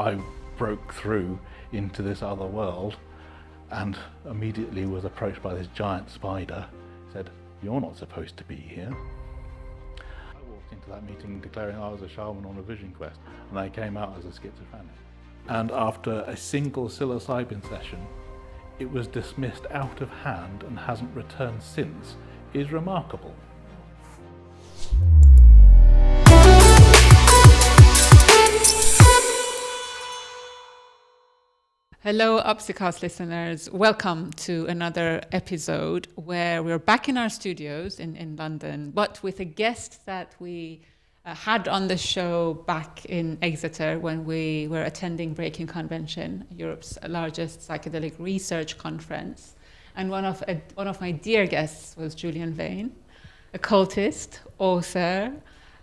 I broke through into this other world and immediately was approached by this giant spider. Said, "You're not supposed to be here." I walked into that meeting declaring I was a shaman on a vision quest, and I came out as a schizophrenic. And after a single psilocybin session, it was dismissed out of hand and hasn't returned since, is remarkable. Hello, Obsicast listeners. Welcome to another episode where we're back in our studios in London, but with a guest that we had on the show back in Exeter when we were attending Breaking Convention, Europe's largest psychedelic research conference. And one of my dear guests was Julian, a occultist, author,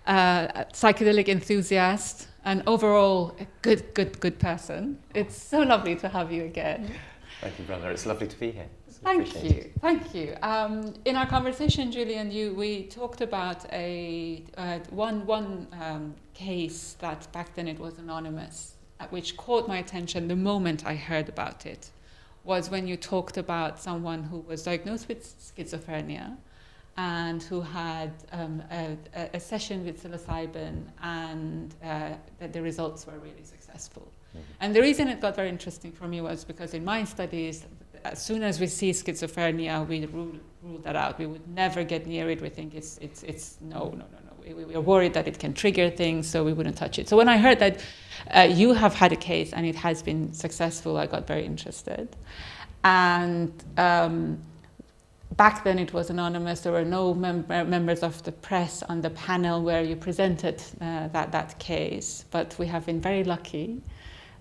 psychedelic enthusiast, and overall a good person. It's so lovely to have you again. Thank you, brother. It's lovely to be here. Thank you. In our conversation, Julian, we talked about one case that back then it was anonymous, which caught my attention the moment I heard about it, was when you talked about someone who was diagnosed with schizophrenia and who had a session with psilocybin, and that the results were really successful. Mm-hmm. And the reason it got very interesting for me was because in my studies, as soon as we see schizophrenia, we rule that out. We would never get near it. We think it's no. We are worried that it can trigger things, so we wouldn't touch it. So when I heard that you have had a case and it has been successful, I got very interested. And back then it was anonymous. There were no members of the press on the panel where you presented that case. But we have been very lucky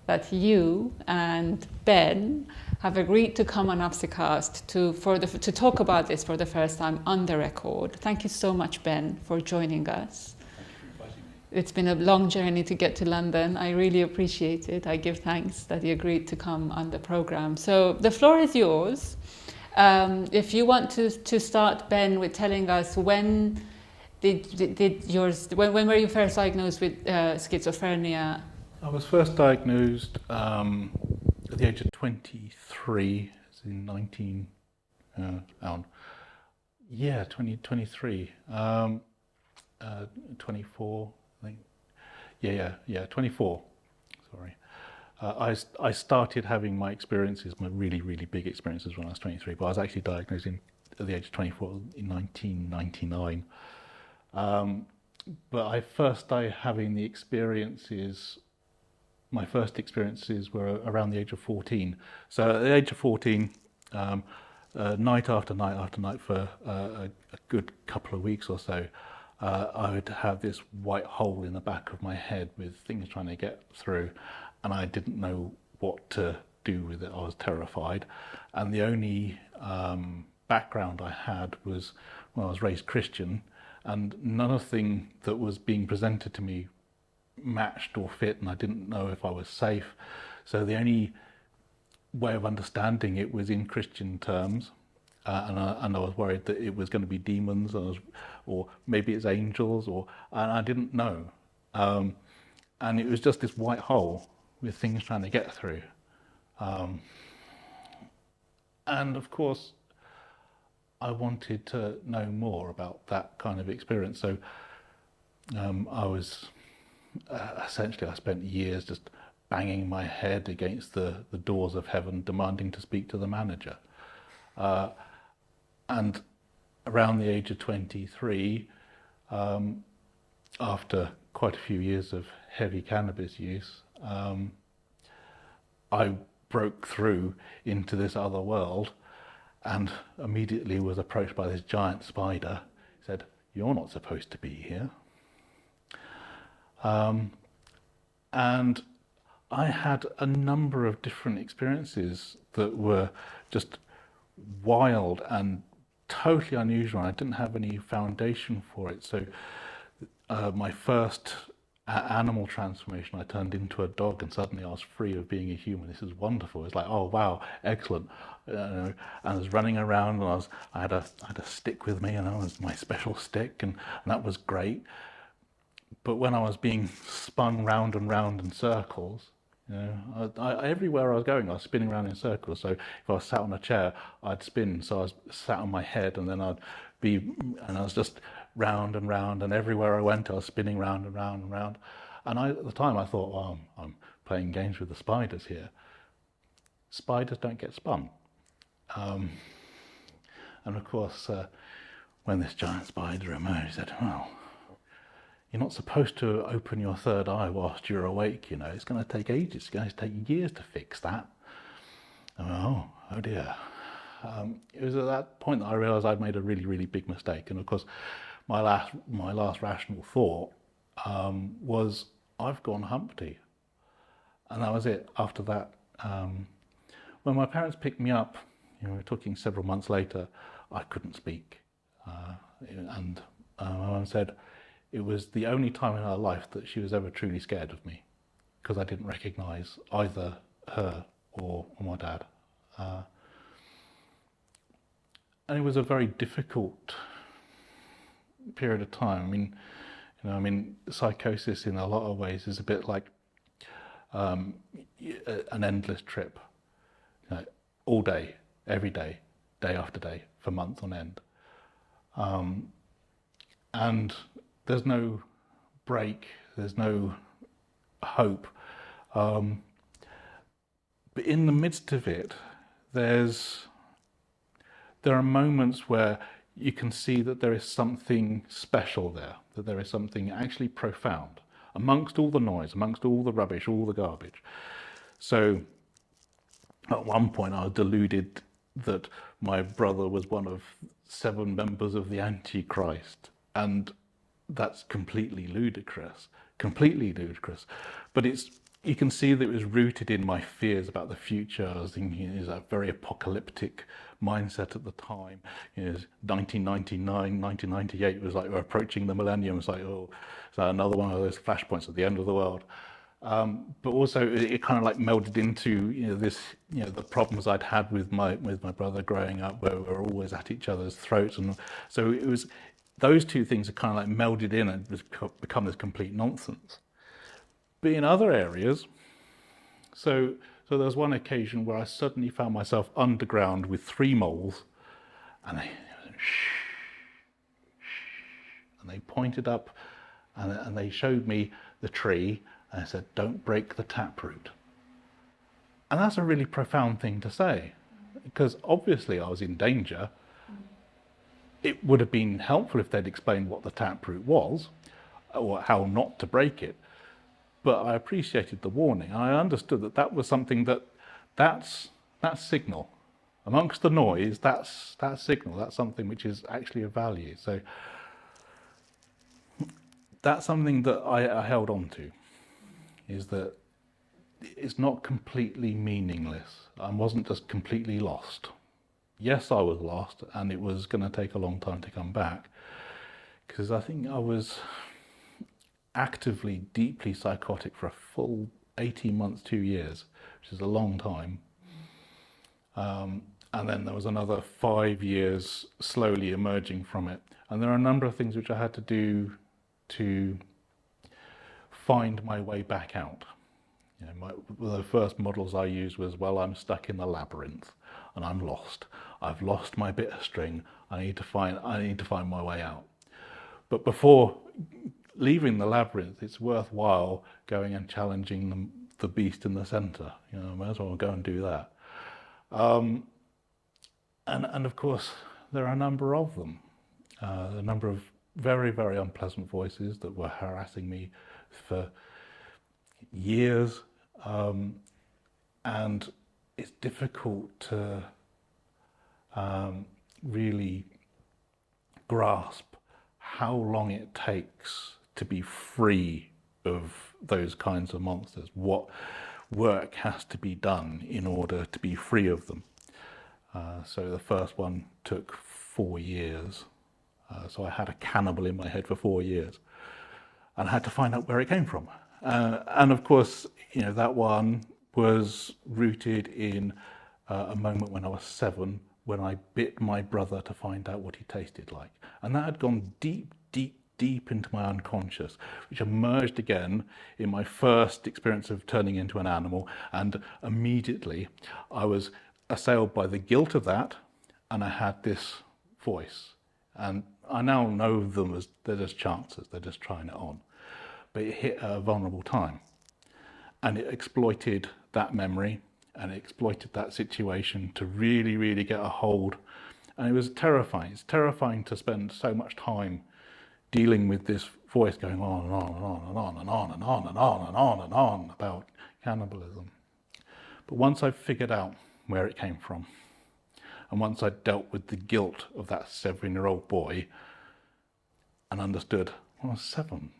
that you and Ben have agreed to come on Obsicast to talk about this for the first time on the record. Thank you so much, Ben, for joining us. Thank you for inviting me. It's been a long journey to get to London. I really appreciate it. I give thanks that you agreed to come on the program. So the floor is yours. If you want to start, Ben, with telling us when were you first diagnosed with schizophrenia? I was first diagnosed at the age of 23, as in 2023, 24, I think. Yeah, 24, sorry. I started having my experiences, my really, really big experiences when I was 23, but I was actually diagnosed at the age of 24 in 1999. But I first started having the experiences. My first experiences were around the age of 14. So at the age of 14, night after night for a good couple of weeks or so, I would have this white hole in the back of my head with things trying to get through, and I didn't know what to do with it. I was terrified. And the only background I had was, well, I was raised Christian, and nothing that was being presented to me matched or fit, and I didn't know if I was safe. So the only way of understanding it was in Christian terms, and I was worried that it was going to be demons, or maybe it's angels, and I didn't know. And it was just this white hole with things trying to get through. And of course, I wanted to know more about that kind of experience. So essentially I spent years just banging my head against the doors of heaven, demanding to speak to the manager. And around the age of 23, after quite a few years of heavy cannabis use, I broke through into this other world and immediately was approached by this giant spider. Said, "You're not supposed to be here." And I had a number of different experiences that were just wild and totally unusual. I didn't have any foundation for it. So my first animal transformation, I turned into a dog, and suddenly I was free of being a human. This is wonderful. It's like, oh wow, excellent. And I was running around, and I had a stick with me, and that was my special stick, and that was great. But when I was being spun round and round in circles, You know, everywhere I was going, I was spinning around in circles. So if I was sat on a chair, I'd spin. So I was sat on my head, and then and I was just round and round, and everywhere I went, I was spinning round and round and round. And at the time, I thought, well, I'm playing games with the spiders here. Spiders don't get spun. And of course, when this giant spider emerged, he said, well, you're not supposed to open your third eye whilst you're awake, you know. It's going to take ages. It's going to take years to fix that. And oh dear. It was at that point that I realised I'd made a really, really big mistake. And of course, my last rational thought was, I've gone Humpty. And that was it. After that, when my parents picked me up, you know, we're talking several months later, I couldn't speak. And my mum said it was the only time in her life that she was ever truly scared of me, because I didn't recognise either her or my dad. And it was a very difficult period of time. I mean, psychosis in a lot of ways is a bit like an endless trip, you know, all day, every day, day after day, for months on end. And there's no break, there's no hope. But in the midst of it, there are moments where you can see that there is something special there, that there is something actually profound amongst all the noise, amongst all the rubbish, all the garbage. So at one point I was deluded that my brother was one of 7 members of the Antichrist, and that's completely ludicrous. But you can see that it was rooted in my fears about the future. I was thinking it was a very apocalyptic mindset at the time. You know, 1999, 1998 was like we're approaching the millennium. It's like, oh, so another one of those flashpoints at the end of the world. But also it kind of like melded into, you know, this, you know, the problems I'd had with my brother growing up, where we were always at each other's throats, and so it was. Those two things are kind of like melded in and become this complete nonsense. But in other areas, so there was one occasion where I suddenly found myself underground with 3 moles, and they pointed up, and they showed me the tree, and they said, "Don't break the taproot." And that's a really profound thing to say, because obviously I was in danger. It would have been helpful if they'd explained what the taproot was, or how not to break it. But I appreciated the warning. I understood that was something that's signal. Amongst the noise, that's signal. That's something which is actually of value. So that's something that I held on to, is that it's not completely meaningless. I wasn't just completely lost. Yes, I was lost, and it was going to take a long time to come back, because I think I was actively, deeply psychotic for a full 18 months, 2 years, which is a long time. And then there was another 5 years slowly emerging from it. And there are a number of things which I had to do to find my way back out. You know, the first models I used was, well, I'm stuck in the labyrinth and I'm lost. I've lost my bit of string. I need to find my way out. But before leaving the labyrinth, it's worthwhile going and challenging the beast in the centre. You know, I might as well go and do that. And of course, there are a number of them. A number of very, very unpleasant voices that were harassing me for years. And it's difficult to really grasp how long it takes to be free of those kinds of monsters, what work has to be done in order to be free of them. So the first one took 4 years. So I had a cannibal in my head for 4 years, and I had to find out where it came from. And of course, you know, that one was rooted in a moment when I was 7, when I bit my brother to find out what he tasted like. And that had gone deep, deep, deep into my unconscious, which emerged again in my first experience of turning into an animal, and immediately I was assailed by the guilt of that, and I had this voice. And I now know them as they're just chances, they're just trying it on. But it hit at a vulnerable time, and it exploited that memory, and it exploited that situation to really, really get a hold. And it was terrifying. It's terrifying to spend so much time dealing with this voice going on and on and on and on and on and on and on and on and on about cannibalism. But once I figured out where it came from, and once I dealt with the guilt of that 7-year-old boy and understood, well, I was 7.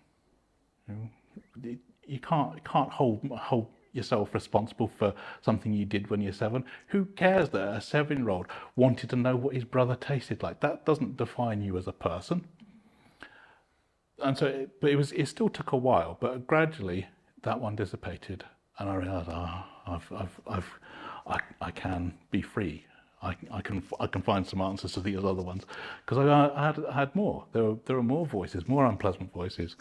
You can't hold yourself responsible for something you did when you're 7. Who cares that a 7-year-old wanted to know what his brother tasted like? That doesn't define you as a person. And so, it still took a while, but gradually that one dissipated, and I realised, I can be free. I can find some answers to these other ones, because I had more. There were more voices, more unpleasant voices.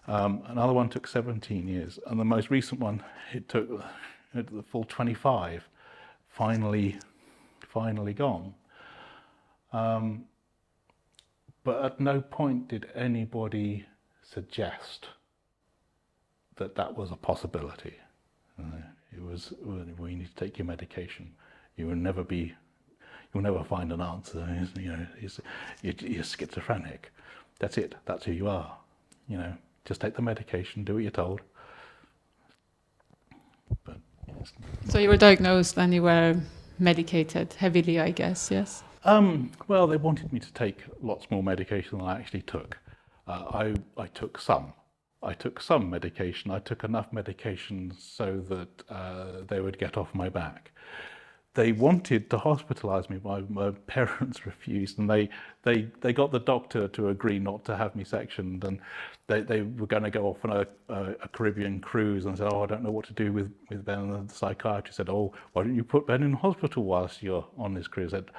Another one took 17 years, and the most recent one, it took the full 25, finally gone. But at no point did anybody suggest that was a possibility. It was, well, you need to take your medication. You'll never find an answer. You're schizophrenic. That's it. That's who you are. Just take the medication, do what you're told. But yes. So you were diagnosed and you were medicated heavily, I guess, yes? Well, they wanted me to take lots more medication than I actually took. I took some. I took some medication. I took enough medication so that they would get off my back. They wanted to hospitalise me, my parents refused, and they got the doctor to agree not to have me sectioned, and they were going to go off on a Caribbean cruise, and said, I don't know what to do with Ben. And the psychiatrist said, why don't you put Ben in hospital whilst you're on this cruise? I said,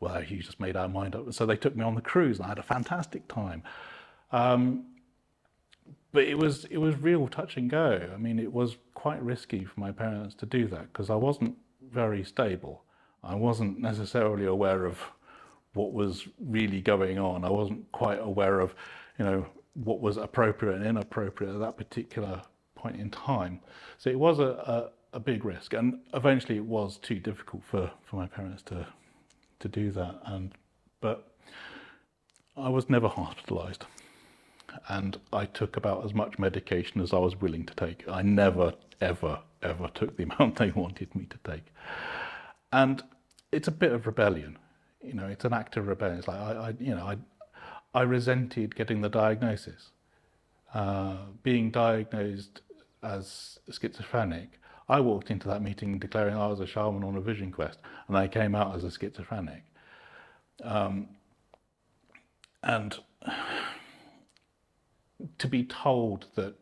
well, you just made our mind up. So they took me on the cruise, and I had a fantastic time. But it was real touch and go. I mean, it was quite risky for my parents to do that, because I wasn't very stable. I wasn't necessarily aware of what was really going on. I wasn't quite aware of, what was appropriate and inappropriate at that particular point in time. So it was a big risk, and eventually it was too difficult for my parents to do that. But I was never hospitalised, and I took about as much medication as I was willing to take. I never, ever took the amount they wanted me to take. And it's a bit of rebellion. It's an act of rebellion. It's like, I resented getting the diagnosis. Being diagnosed as schizophrenic, I walked into that meeting declaring I was a shaman on a vision quest, and I came out as a schizophrenic. And to be told that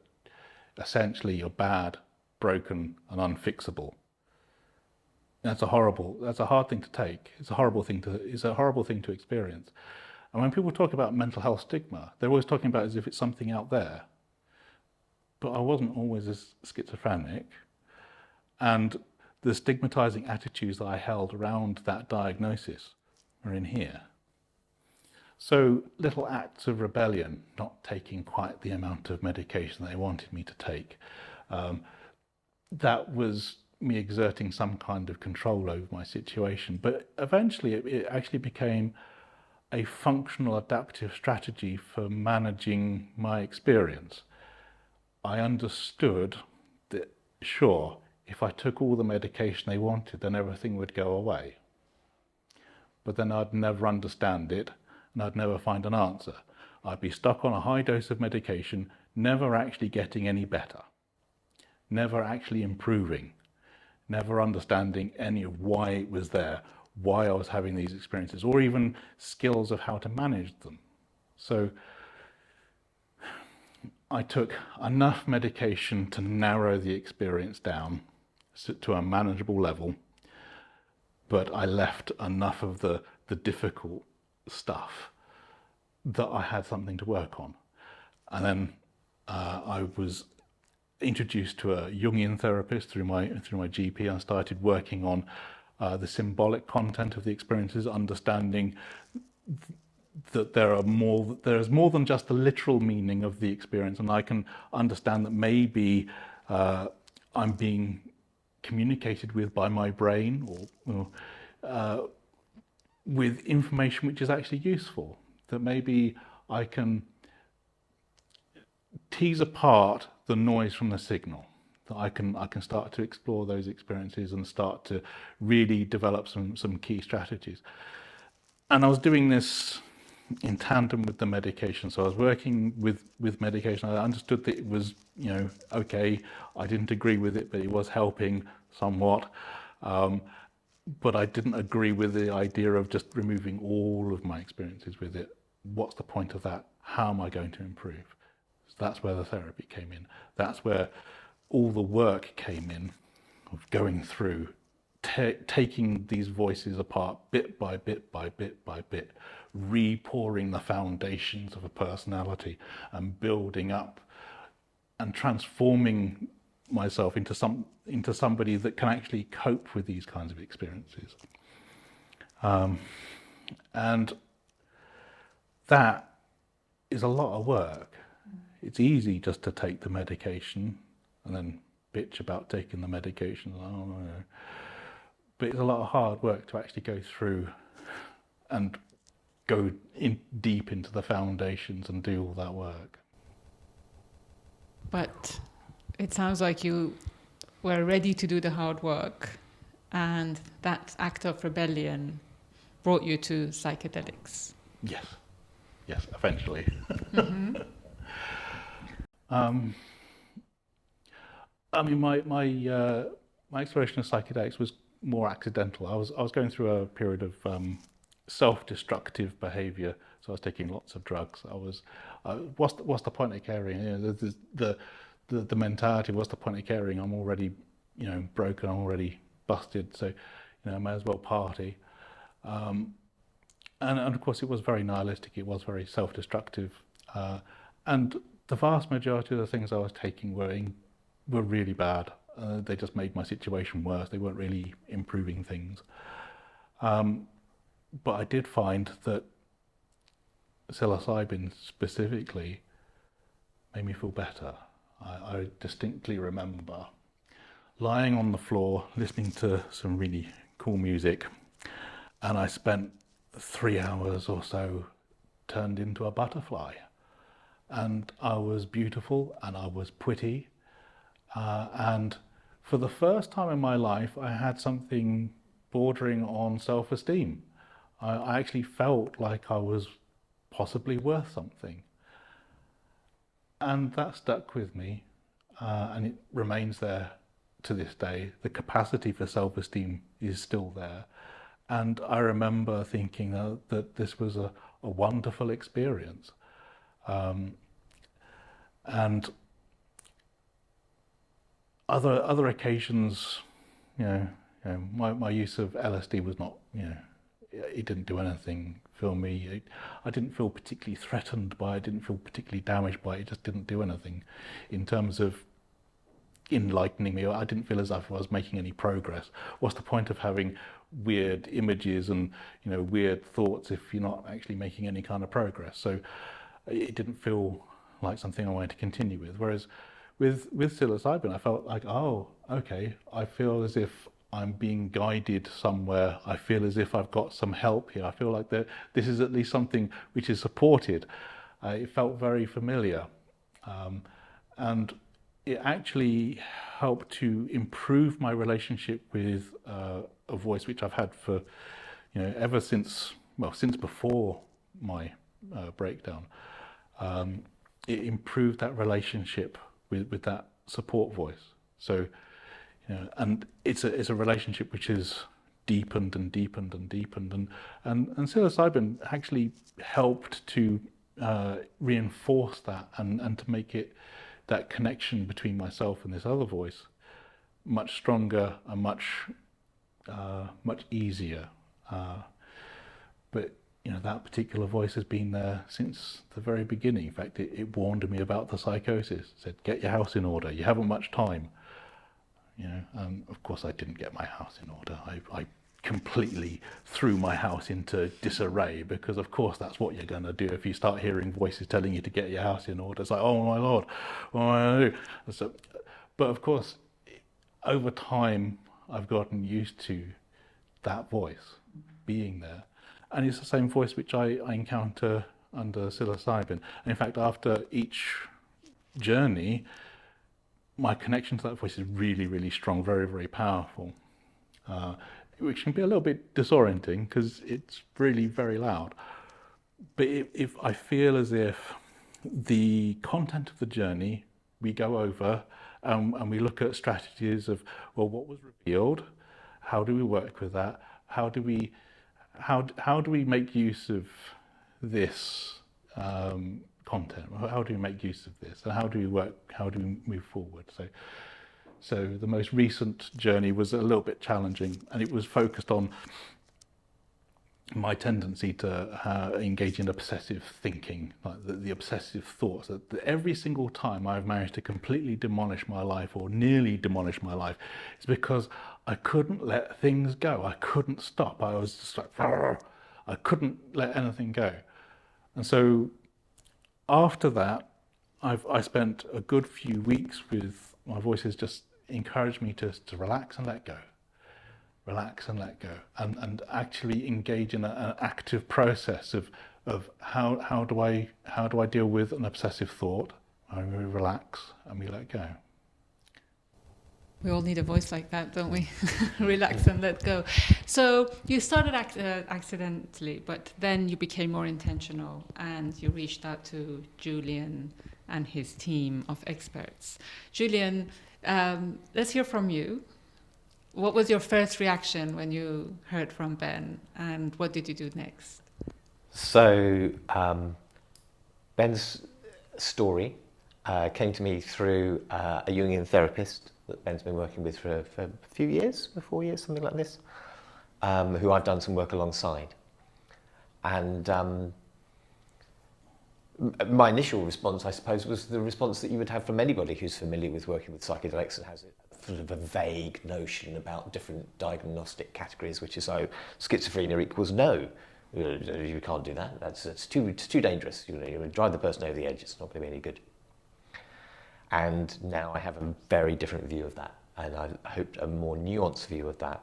essentially you're bad, broken, and unfixable, that's a hard thing to take. It's a horrible thing to experience. And when people talk about mental health stigma, they're always talking about it as if it's something out there. But I wasn't always as schizophrenic, and the stigmatizing attitudes that I held around that diagnosis are in here. So little acts of rebellion, not taking quite the amount of medication they wanted me to take, that was me exerting some kind of control over my situation. But eventually it actually became a functional adaptive strategy for managing my experience. I understood that, sure, if I took all the medication they wanted, then everything would go away. But then I'd never understand it, and I'd never find an answer. I'd be stuck on a high dose of medication, never actually getting any better, never actually improving, never understanding any of why it was there, why I was having these experiences, or even skills of how to manage them. So I took enough medication to narrow the experience down to a manageable level, but I left enough of the difficult stuff that I had something to work on. And then I was introduced to a Jungian therapist through my GP, and started working on the symbolic content of the experiences, understanding that there's more than just the literal meaning of the experience, and I can understand that maybe I'm being communicated with by my brain, or with information which is actually useful, that maybe I can tease apart the noise from the signal, that I can start to explore those experiences and start to really develop some key strategies. And I was doing this in tandem with the medication. So I was working with medication. I understood that it was, okay, I didn't agree with it, but it was helping somewhat. But I didn't agree with the idea of just removing all of my experiences with it. What's the point of that? How am I going to improve? So that's where the therapy came in. That's where all the work came in, of going through, taking these voices apart bit by bit by bit by bit, re-pouring the foundations of a personality and building up and transforming myself into somebody that can actually cope with these kinds of experiences. And that is a lot of work. It's easy just to take the medication and then bitch about taking the medication. But it's a lot of hard work to actually go through and go in deep into the foundations and do all that work. But it sounds like you were ready to do the hard work, and that act of rebellion brought you to psychedelics. Yes, eventually. Mm-hmm. I mean, my exploration of psychedelics was more accidental. I was going through a period of self-destructive behaviour, so I was taking lots of drugs. What's the point of caring? The mentality, what's the point of caring? I'm already, broken. I'm already busted. So, I may as well party. And of course, it was very nihilistic. It was very self-destructive. And the vast majority of the things I was taking were really bad. They just made my situation worse. They weren't really improving things. But I did find that psilocybin specifically made me feel better. I distinctly remember lying on the floor listening to some really cool music, and I spent 3 hours or so turned into a butterfly. And I was beautiful and I was pretty. And for the first time in my life, I had something bordering on self-esteem. I actually felt like I was possibly worth something. And that stuck with me, and it remains there to this day. The capacity for self-esteem is still there. And I remember thinking that this was a wonderful experience. And other occasions, my use of LSD was not, it didn't do anything for me. I didn't feel particularly threatened by it, I didn't feel particularly damaged by it. It just didn't do anything in terms of enlightening me. I didn't feel as if I was making any progress. What's the point of having weird images and weird thoughts if you're not actually making any kind of progress? So it didn't feel like something I wanted to continue with. Whereas with psilocybin, I felt like, oh, okay, I feel as if I'm being guided somewhere. I feel as if I've got some help here. I feel like this is at least something which is supported. It felt very familiar. And it actually helped to improve my relationship with a voice which I've had for, ever since before my breakdown. It improved that relationship with that support voice. So, and it's a relationship which is deepened and deepened and deepened, and psilocybin actually helped to reinforce that and to make it, that connection between myself and this other voice, much stronger and much easier. But that particular voice has been there since the very beginning. In fact, it warned me about the psychosis. It said, get your house in order. You haven't much time. Of course, I didn't get my house in order. I completely threw my house into disarray, because of course that's what you're going to do if you start hearing voices telling you to get your house in order. It's like, oh my Lord, what am I going to do? So, but of course, over time, I've gotten used to that voice being there. And it's the same voice which I encounter under psilocybin. And in fact, after each journey, my connection to that voice is really, really strong, very, very powerful, which can be a little bit disorienting because it's really very loud. But if I feel as if the content of the journey we go over, and we look at strategies of, well, what was revealed, how do we work with that, how do we make use of this content, how do we make use of this, and how do we move forward? So the most recent journey was a little bit challenging, and it was focused on my tendency to engage in obsessive thinking, like the obsessive thoughts. That every single time I've managed to completely demolish my life, or nearly demolish my life, it's because I couldn't let things go. I couldn't stop. I was just like, I couldn't let anything go. And so after that, I spent a good few weeks with my voices just encouraged me to relax and let go. Relax and let go, and actually engage in an active process of how do I deal with an obsessive thought? We relax and we let go. We all need a voice like that, don't we? Relax and let go. So you started accidentally, but then you became more intentional, and you reached out to Julian and his team of experts. Julian, let's hear from you. What was your first reaction when you heard from Ben, and what did you do next? So Ben's story came to me through a Jungian therapist that Ben's been working with for a few years, 4 years, something like this, who I've done some work alongside. And my initial response, I suppose, was the response that you would have from anybody who's familiar with working with psychedelics and has sort of a vague notion about different diagnostic categories, which is, oh, schizophrenia equals no. You can't do that. It's too dangerous. You're going to drive the person over the edge. It's not going to be any good. And now I have a very different view of that, and I hope a more nuanced view of that.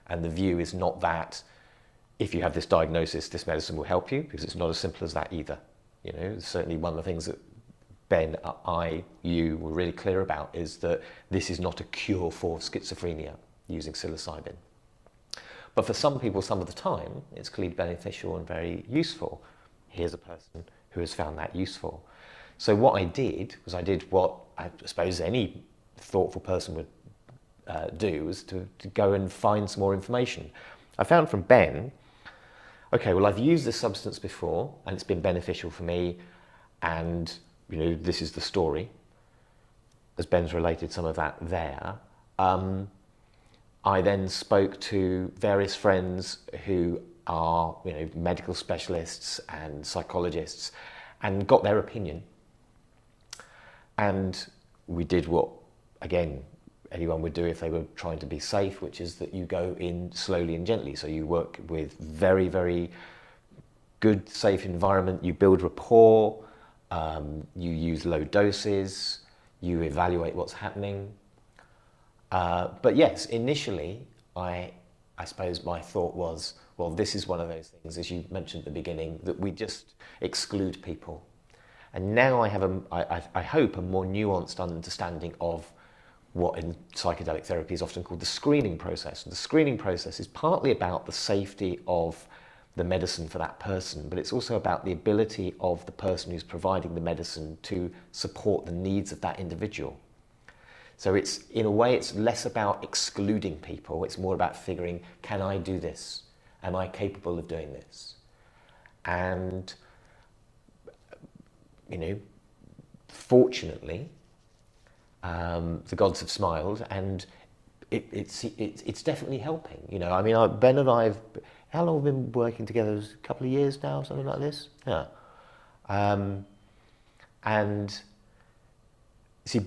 And the view is not that if you have this diagnosis, this medicine will help you, because it's not as simple as that either. Certainly one of the things that Ben, you were really clear about is that this is not a cure for schizophrenia using psilocybin. But for some people, some of the time, it's clearly beneficial and very useful. Here's a person who has found that useful. So what I did was I did what I suppose any thoughtful person would do, was to go and find some more information. I found from Ben, okay, well, I've used this substance before and it's been beneficial for me, and this is the story, as Ben's related some of that there. I then spoke to various friends who are medical specialists and psychologists, and got their opinion. And we did what, again, anyone would do if they were trying to be safe, which is that you go in slowly and gently. So you work with very, very good, safe environment. You build rapport. You use low doses. You evaluate what's happening. But yes, initially, I suppose my thought was, well, this is one of those things, as you mentioned at the beginning, that we just exclude people. And now I have, I hope, a more nuanced understanding of what in psychedelic therapy is often called the screening process. And the screening process is partly about the safety of the medicine for that person, but it's also about the ability of the person who's providing the medicine to support the needs of that individual. So it's, in a way, it's less about excluding people. It's more about figuring, can I do this? Am I capable of doing this? And, fortunately, the gods have smiled, and it's definitely helping. You know, I mean, Ben and I have, how long have we been working together? A couple of years now, something like this. Yeah. And see,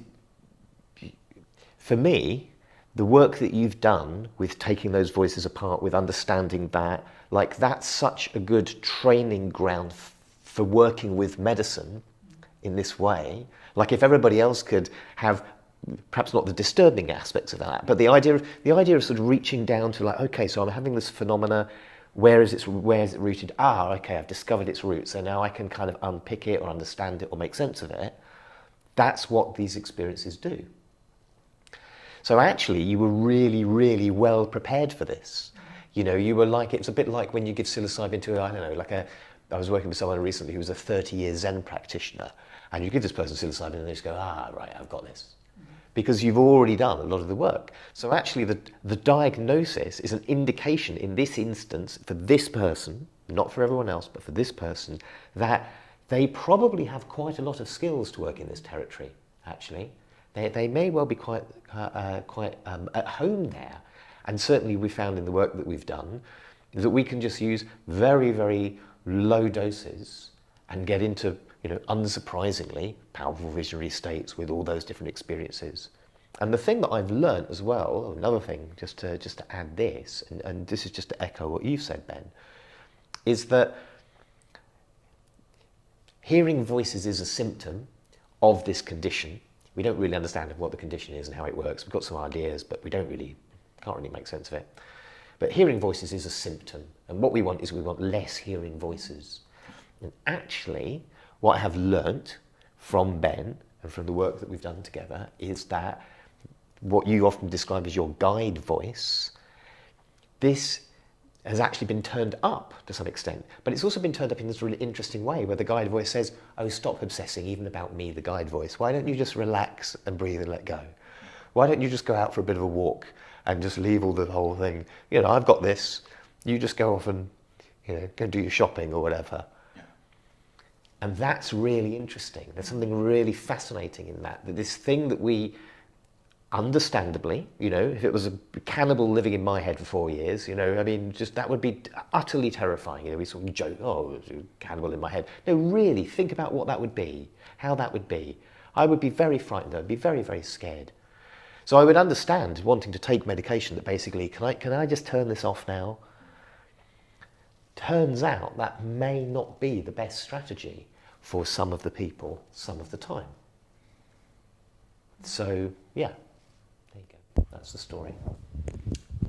for me, the work that you've done with taking those voices apart, with understanding that, like, that's such a good training ground for working with medicine in this way. Like, if everybody else could have, perhaps not the disturbing aspects of that, but the idea of sort of reaching down to, like, okay, so I'm having this phenomena, where is it rooted? Okay, I've discovered its root, so now I can kind of unpick it or understand it or make sense of it. That's what these experiences do. So actually, you were really, really well prepared for this. You know, you were like, it's a bit like when you give psilocybin to, I don't know, like I was working with someone recently who was a 30-year Zen practitioner, and you give this person psilocybin and they just go, right, I've got this. Because you've already done a lot of the work. So actually the diagnosis is an indication in this instance for this person, not for everyone else, but for this person, that they probably have quite a lot of skills to work in this territory, actually. They may well be quite at home there. And certainly we found in the work that we've done that we can just use very, very low doses and get into, you know, unsurprisingly, powerful visionary states with all those different experiences. And the thing that I've learned as well, another thing, just to add this, and this is just to echo what you've said, Ben, is that hearing voices is a symptom of this condition. We don't really understand what the condition is and how it works. We've got some ideas, but can't really make sense of it. But hearing voices is a symptom. And what we want is we want less hearing voices. And actually, what I have learnt from Ben and from the work that we've done together is that what you often describe as your guide voice, this has actually been turned up to some extent. But it's also been turned up in this really interesting way where the guide voice says, oh, stop obsessing even about me, the guide voice. Why don't you just relax and breathe and let go? Why don't you just go out for a bit of a walk and just leave all the whole thing? You know, I've got this. You just go off and, you know, go do your shopping or whatever. And that's really interesting. There's something really fascinating in that this thing that we, understandably, you know, if it was a cannibal living in my head for 4 years, you know, I mean, just that would be utterly terrifying. You know, we sort of joke, oh, there's a cannibal in my head. No, really, think about what that would be, how that would be. I would be very frightened. I'd be very, very scared. So I would understand wanting to take medication that basically, can I just turn this off now? Turns out that may not be the best strategy for some of the people, some of the time. So, yeah, there you go. That's the story.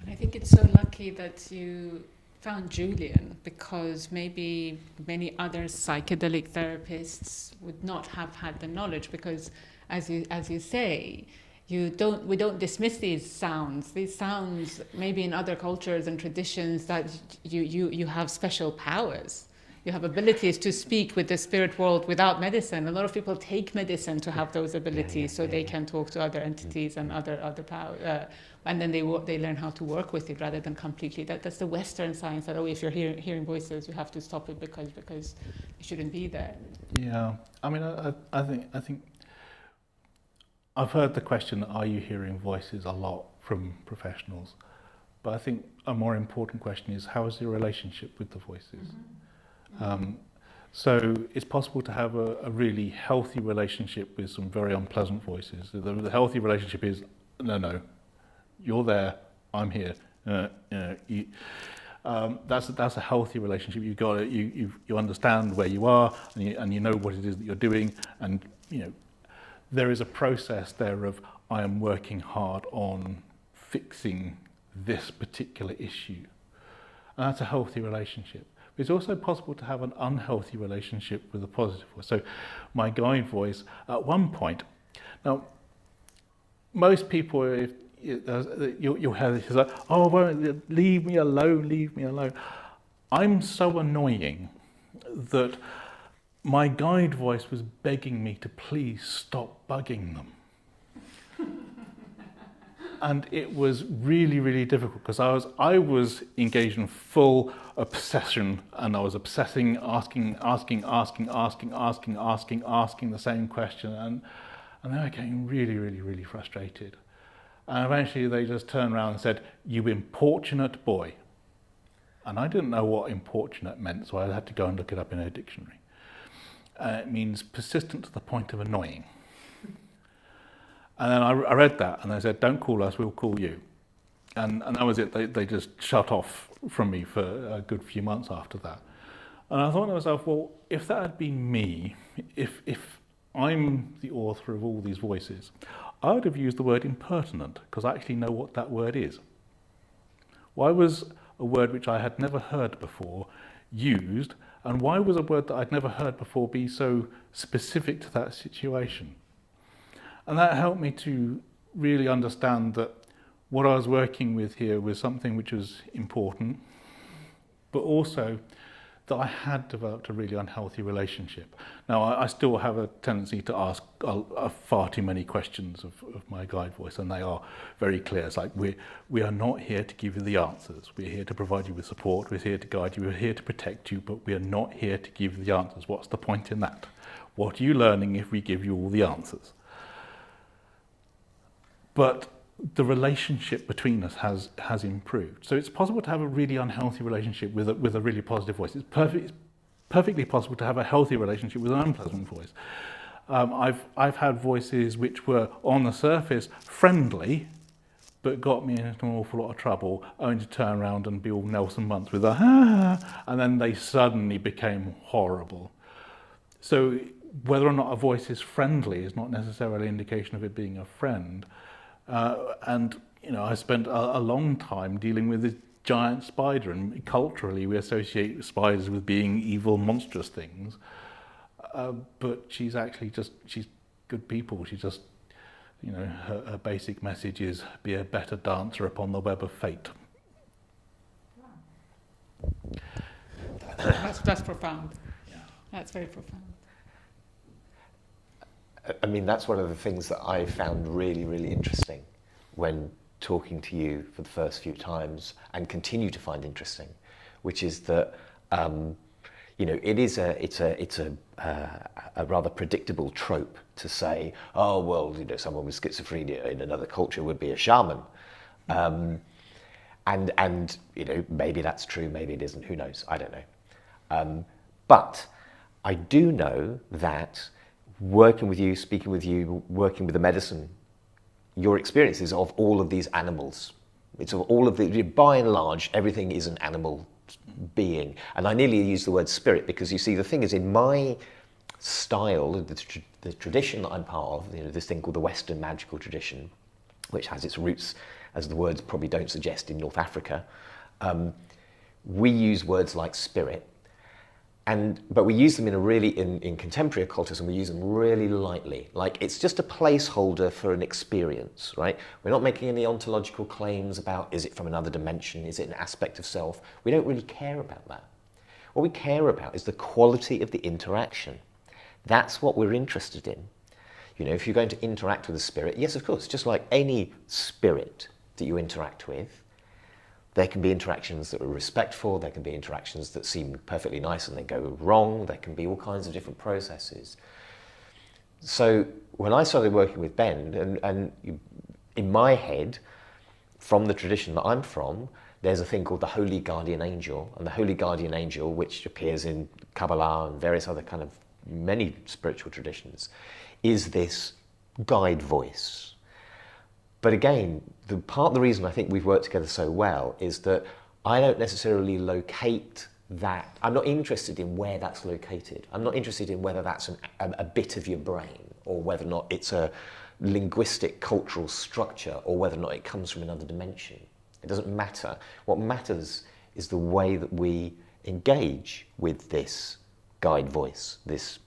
I think it's so lucky that you found Julian, because maybe many other psychedelic therapists would not have had the knowledge, because as you say, we don't dismiss these sounds. These sounds, maybe in other cultures and traditions, that you have special powers. You have abilities to speak with the spirit world without medicine. A lot of people take medicine to have those abilities, so they can talk to other entities and other power, and then they learn how to work with it rather than completely. That's the Western science that, if you're hearing voices, you have to stop it because it shouldn't be there. Yeah, I mean, I think I've heard the question, are you hearing voices, a lot from professionals, but I think a more important question is, how is your relationship with the voices? Mm-hmm. So it's possible to have a really healthy relationship with some very unpleasant voices. The healthy relationship is, no, you're there, I'm here. That's a healthy relationship. You've got it. You understand where you are, and you know what it is that you're doing, and you know there is a process there of, I am working hard on fixing this particular issue, and that's a healthy relationship. It's also possible to have an unhealthy relationship with a positive voice. So my guide voice, at one point, now, most people, if you'll have this, like, oh, well, leave me alone. I'm so annoying that my guide voice was begging me to please stop bugging them. And it was really, really difficult, because I was engaged in full obsession, and I was obsessing, asking the same question, and they were getting really, really, really frustrated. And eventually they just turned around and said, "You importunate boy." And I didn't know what importunate meant, so I had to go and look it up in a dictionary. It means persistent to the point of annoying. And then I read that, and they said, "Don't call us, we'll call you." And that was it. They just shut off from me for a good few months after that. And I thought to myself, well, if that had been me, if I'm the author of all these voices, I would have used the word impertinent, because I actually know what that word is. Why was a word which I had never heard before used, and why was a word that I'd never heard before be so specific to that situation? And that helped me to really understand that what I was working with here was something which was important, but also that I had developed a really unhealthy relationship. Now, I still have a tendency to ask far too many questions of my guide voice, and they are very clear. It's like, we are not here to give you the answers. We're here to provide you with support. We're here to guide you. We're here to protect you, but we are not here to give you the answers. What's the point in that? What are you learning if we give you all the answers? But the relationship between us has improved. So it's possible to have a really unhealthy relationship with a really positive voice. It's perfectly possible to have a healthy relationship with an unpleasant voice. I've had voices which were on the surface friendly, but got me into an awful lot of trouble, only to turn around and be all Nelson Muntz with and then they suddenly became horrible. So whether or not a voice is friendly is not necessarily an indication of it being a friend. And I spent a long time dealing with this giant spider, and culturally we associate spiders with being evil, monstrous things. But she's actually she's good people. She just, her basic message is be a better dancer upon the web of fate. That's profound. Yeah. That's very profound. I mean, that's one of the things that I found really, really interesting when talking to you for the first few times, and continue to find interesting, which is that it's a rather predictable trope to say, oh well, someone with schizophrenia in another culture would be a shaman, and maybe that's true, maybe it isn't. Who knows? I don't know. But I do know that working with you, speaking with you, working with the medicine, your experiences of all of these animals, it's of all of the, by and large, everything is an animal being. And I nearly use the word spirit because, you see, the thing is, in my style, the tradition that I'm part of, this thing called the Western magical tradition, which has its roots, as the words probably don't suggest, in North Africa, we use words like spirit. But we use them in contemporary occultism, we use them really lightly. Like, it's just a placeholder for an experience, right? We're not making any ontological claims about, is it from another dimension? Is it an aspect of self? We don't really care about that. What we care about is the quality of the interaction. That's what we're interested in. If you're going to interact with a spirit, yes, of course, just like any spirit that you interact with, there can be interactions that are respectful, there can be interactions that seem perfectly nice and they go wrong, there can be all kinds of different processes. So when I started working with Ben, and in my head, from the tradition that I'm from, there's a thing called the Holy Guardian Angel, and the Holy Guardian Angel, which appears in Kabbalah and various other kind of many spiritual traditions, is this guide voice. But again, the reason I think we've worked together so well is that I don't necessarily locate that. I'm not interested in where that's located. I'm not interested in whether that's a bit of your brain, or whether or not it's a linguistic cultural structure, or whether or not it comes from another dimension. It doesn't matter. What matters is the way that we engage with this guide voice, this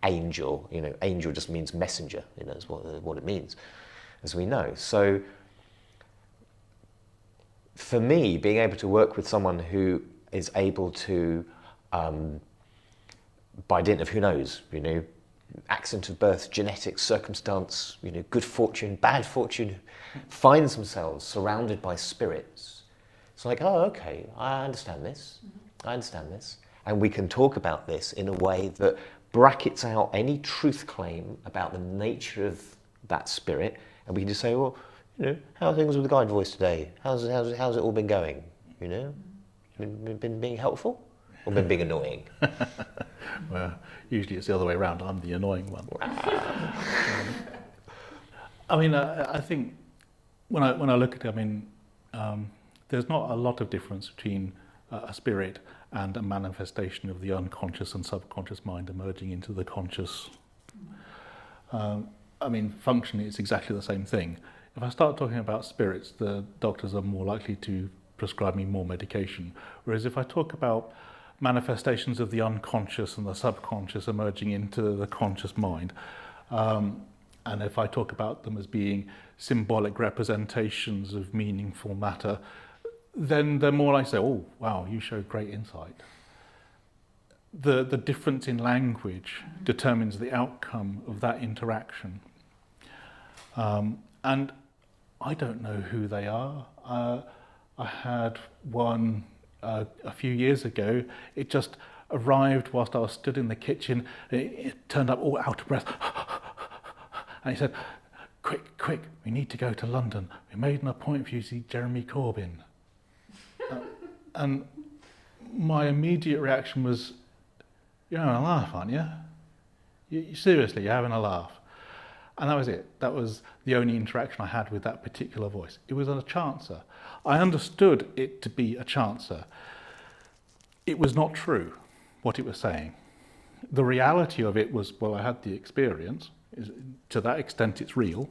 angel. Angel just means messenger, is what it means, as we know. So for me, being able to work with someone who is able to, by dint of who knows, accident of birth, genetics, circumstance, good fortune, bad fortune, finds themselves surrounded by spirits. It's like, oh, okay, I understand this. I understand this. And we can talk about this in a way that brackets out any truth claim about the nature of that spirit. And we can just say, well, how are things with the guide voice today? How's it all been going? Been being helpful or been being annoying? Well, usually it's the other way around. I'm the annoying one. I mean, I think when I look at it, there's not a lot of difference between a spirit and a manifestation of the unconscious and subconscious mind emerging into the conscious. Functionally, it's exactly the same thing. If I start talking about spirits, the doctors are more likely to prescribe me more medication. Whereas if I talk about manifestations of the unconscious and the subconscious emerging into the conscious mind, and if I talk about them as being symbolic representations of meaningful matter, then they're more like say, oh, wow, you show great insight. The difference in language determines the outcome of that interaction. And I don't know who they are. I had one a few years ago. It just arrived whilst I was stood in the kitchen. It turned up all out of breath. And he said, quick, we need to go to London. We made an appointment for you to see Jeremy Corbyn. And my immediate reaction was, you're having a laugh, aren't you? Seriously, you're having a laugh. And that was it. That was the only interaction I had with that particular voice. It was a chancer. I understood it to be a chancer. It was not true, what it was saying. The reality of it was, well, I had the experience. To that extent, it's real.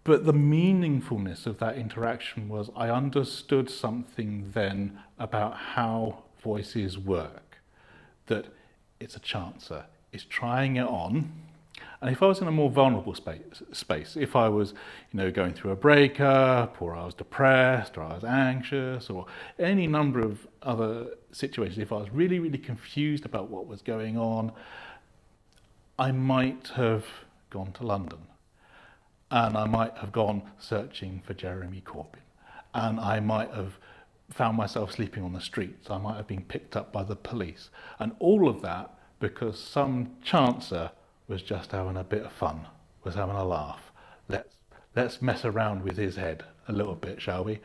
But the meaningfulness of that interaction was I understood something then about how voices work. That it's a chancer. It's trying it on. And if I was in a more vulnerable space, if I was, going through a breakup, or I was depressed, or I was anxious, or any number of other situations, if I was really, really confused about what was going on, I might have gone to London. And I might have gone searching for Jeremy Corbyn. And I might have found myself sleeping on the streets. I might have been picked up by the police. And all of that because some chancer was just having a bit of fun, was having a laugh. Let's mess around with his head a little bit, shall we?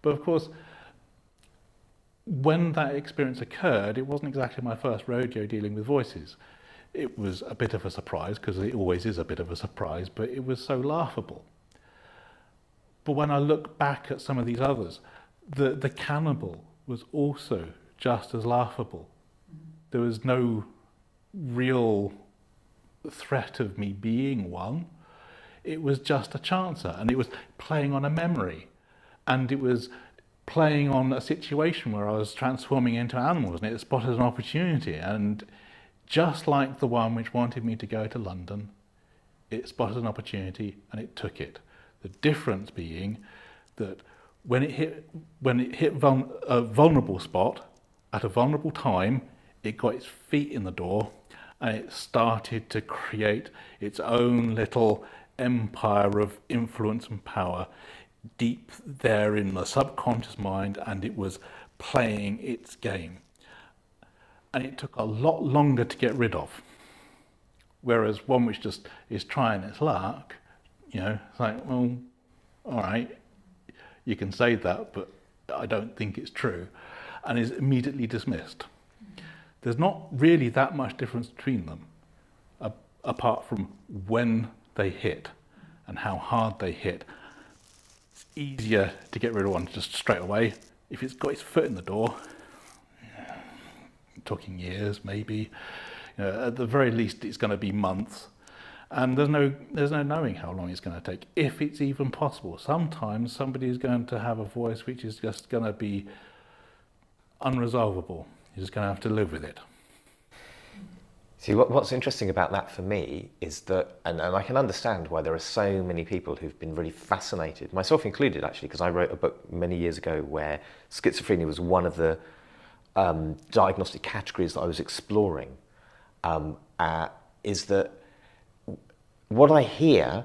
But of course, when that experience occurred, it wasn't exactly my first rodeo dealing with voices. It was a bit of a surprise, because it always is a bit of a surprise, but it was so laughable. But when I look back at some of these others, the cannibal was also just as laughable. There was no real threat of me being one. It was just a chancer, and it was playing on a memory, and it was playing on a situation where I was transforming into animals, and it spotted an opportunity, and just like the one which wanted me to go to London, it spotted an opportunity and it took it. The difference being that when it hit a vulnerable spot at a vulnerable time, it got its feet in the door and it started to create its own little empire of influence and power deep there in the subconscious mind, and it was playing its game. And it took a lot longer to get rid of. Whereas one which just is trying its luck, it's like, well, all right, you can say that, but I don't think it's true, and is immediately dismissed. There's not really that much difference between them, apart from when they hit and how hard they hit. It's easier to get rid of one just straight away. If it's got its foot in the door, talking years, maybe. At the very least, it's going to be months, and there's no knowing how long it's going to take, if it's even possible. Sometimes somebody is going to have a voice which is just going to be unresolvable. You're just going to have to live with it. See, what's interesting about that for me is that, and I can understand why there are so many people who've been really fascinated, myself included actually, because I wrote a book many years ago where schizophrenia was one of the diagnostic categories that I was exploring, is that what I hear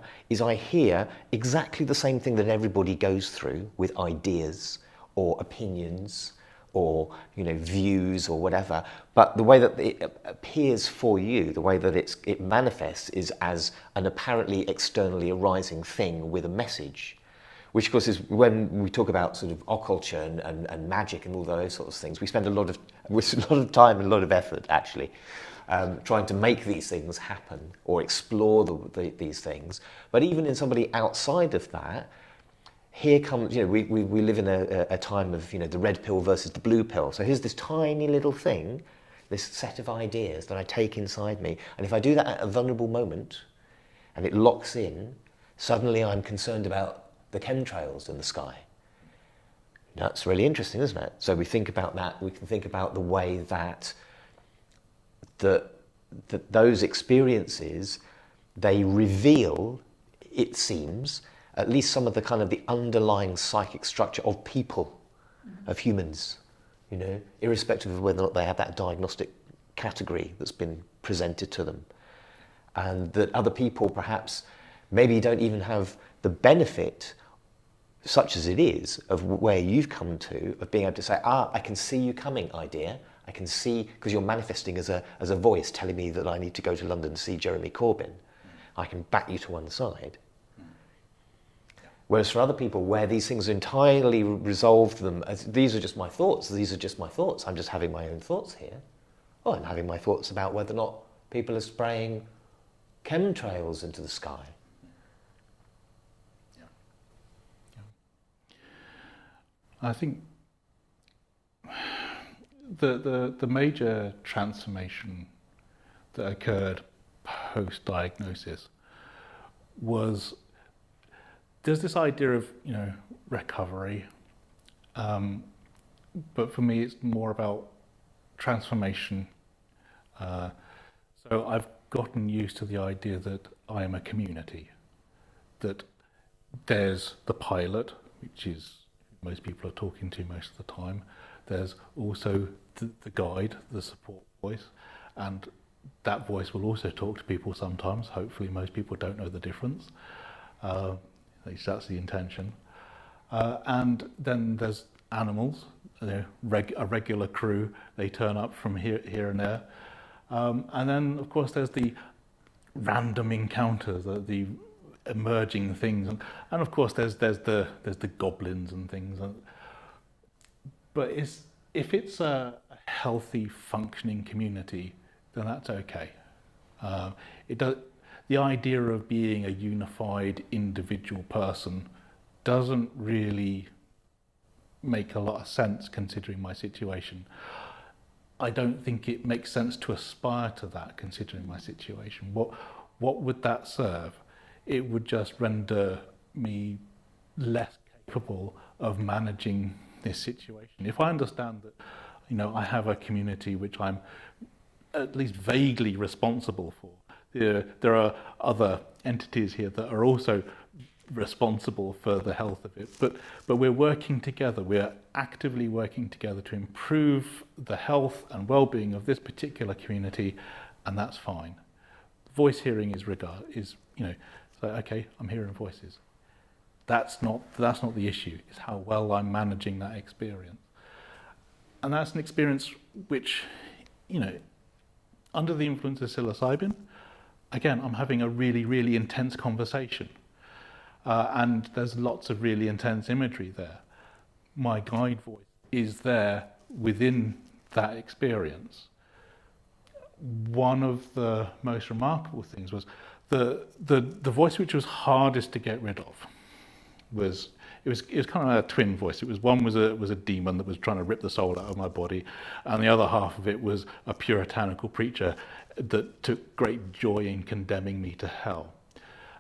exactly the same thing that everybody goes through with ideas or opinions or views or whatever, but the way that it appears for you, the way that it manifests is as an apparently externally arising thing with a message, which of course is when we talk about sort of occulture and magic and all those sorts of things, we spend a lot of time and a lot of effort actually trying to make these things happen or explore these things. But even in somebody outside of that, here comes, we live in a time of, the red pill versus the blue pill. So here's this tiny little thing, this set of ideas that I take inside me. And if I do that at a vulnerable moment and it locks in, suddenly I'm concerned about the chemtrails in the sky. That's really interesting, isn't it? So we think about that, we can think about the way that those experiences, they reveal, it seems, at least some of the kind of the underlying psychic structure of people, of humans, irrespective of whether or not they have that diagnostic category that's been presented to them. And that other people perhaps maybe don't even have the benefit, such as it is, of where you've come to, of being able to say, I can see you coming, idea. I can see, because you're manifesting as a voice telling me that I need to go to London to see Jeremy Corbyn. I can back you to one side. Whereas for other people, where these things entirely resolve them, as these are just my thoughts, I'm just having my own thoughts here. Oh, I'm having my thoughts about whether or not people are spraying chemtrails into the sky. I think the major transformation that occurred post-diagnosis was, there's this idea of recovery, but for me it's more about transformation. So I've gotten used to the idea that I am a community, that there's the pilot, which is most people are talking to most of the time. There's also the guide, the support voice, and that voice will also talk to people sometimes. Hopefully most people don't know the difference. At least that's the intention. And then there's animals, a regular crew. They turn up from here and there. And then of course there's the random encounters, the emerging things, and of course there's the goblins and things. But if it's a healthy, functioning community, then that's okay. The idea of being a unified individual person doesn't really make a lot of sense considering my situation. I don't think it makes sense to aspire to that considering my situation. What would that serve? It would just render me less capable of managing this situation. If I understand that, I have a community which I'm at least vaguely responsible for, there are other entities here that are also responsible for the health of it, but we're working together, we're actively working together to improve the health and well-being of this particular community, and that's fine. Voice hearing is so okay, I'm hearing voices. That's not the issue. It's how well I'm managing that experience. And that's an experience which, under the influence of psilocybin, again, I'm having a really, really intense conversation. And there's lots of really intense imagery there. My guide voice is there within that experience. One of the most remarkable things was the voice which was hardest to get rid of was kind of a twin voice. One was a demon that was trying to rip the soul out of my body, and the other half of it was a puritanical preacher that took great joy in condemning me to hell.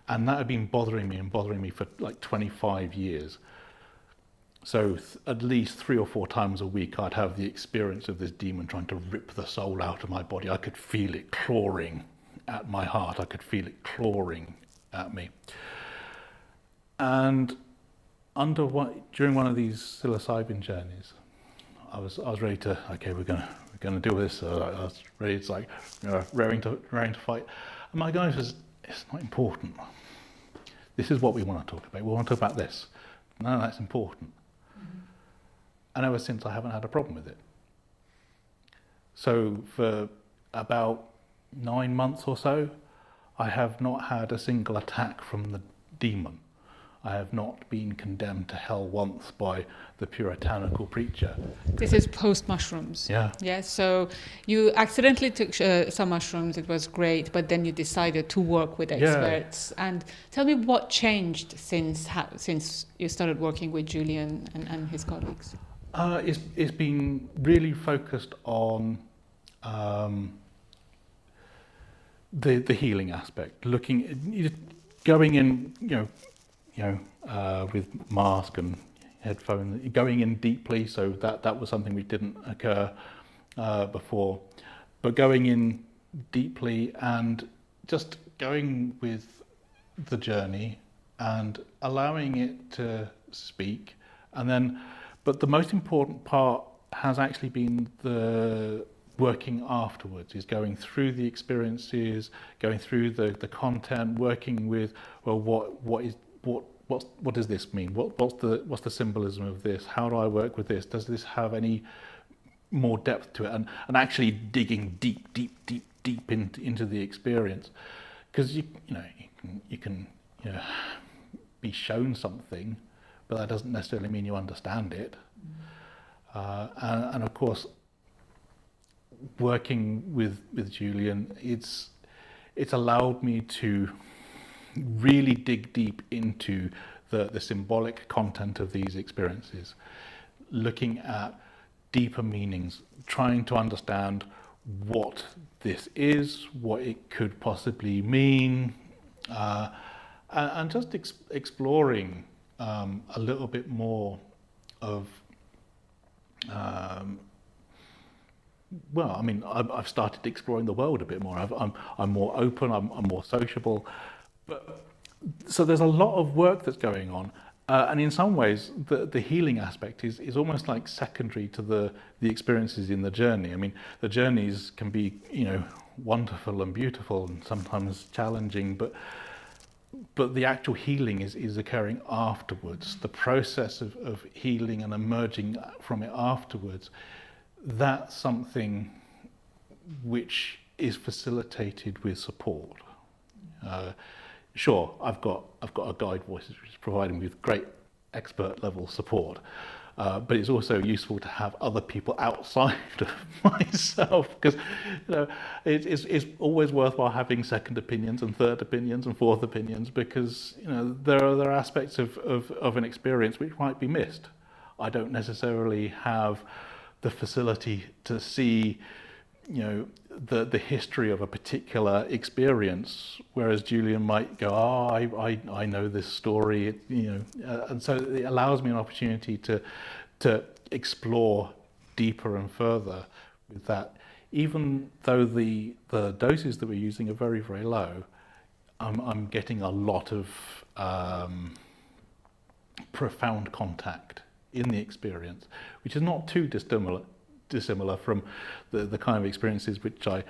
And that had been bothering me for like 25 years. So at least 3 or 4 times a week I'd have the experience of this demon trying to rip the soul out of my body. I could feel it clawing at my heart. I could feel it clawing at me. And during one of these psilocybin journeys, I was ready to, okay, we're gonna deal with this. I was ready. It's like raring to fight. And my guy says, it's not important. This is what we want to talk about. We want to talk about this. No, that's important. and ever since I haven't had a problem with it. So for about 9 months or so, I have not had a single attack from the demon. I have not been condemned to hell once by the puritanical preacher. This is post mushrooms. Yeah. Yeah. So you accidentally took some mushrooms. It was great, but then you decided to work with experts. Yeah. And tell me what changed since you started working with Julian and his colleagues. It's been really focused on the healing aspect. Going in, with mask and headphone, going in deeply. So that was something which didn't occur before, but going in deeply and just going with the journey and allowing it to speak, and then. But the most important part has actually been the working afterwards, is going through the experiences, going through the content, working with, well, what does this mean? What's the symbolism of this? How do I work with this? Does this have any more depth to it? And actually digging deep into the experience, because you can be shown something, but that doesn't necessarily mean you understand it. And of course, working with Julian, it's allowed me to really dig deep into the symbolic content of these experiences, looking at deeper meanings, trying to understand what this is, what it could possibly mean, and just exploring a little bit more of, I've started exploring the world a bit more. I'm more open, I'm more sociable. But so there's a lot of work that's going on. And in some ways, the healing aspect is almost like secondary to the experiences in the journey. I mean, the journeys can be, wonderful and beautiful and sometimes challenging, but the actual healing is occurring afterwards. The process of healing and emerging from it afterwards, that's something which is facilitated with support. Sure, I've got a guide voice which is providing me with great expert level support, but it's also useful to have other people outside of myself, because it's always worthwhile having second opinions and third opinions and fourth opinions, because there are aspects of an experience which might be missed. I don't necessarily have the facility to see the history of a particular experience, whereas Julian might go, I know this story, and so it allows me an opportunity to explore deeper and further with that. Even though the doses that we're using are very, very low, I'm getting a lot of profound contact in the experience, which is not too dissimilar from the kind of experiences which I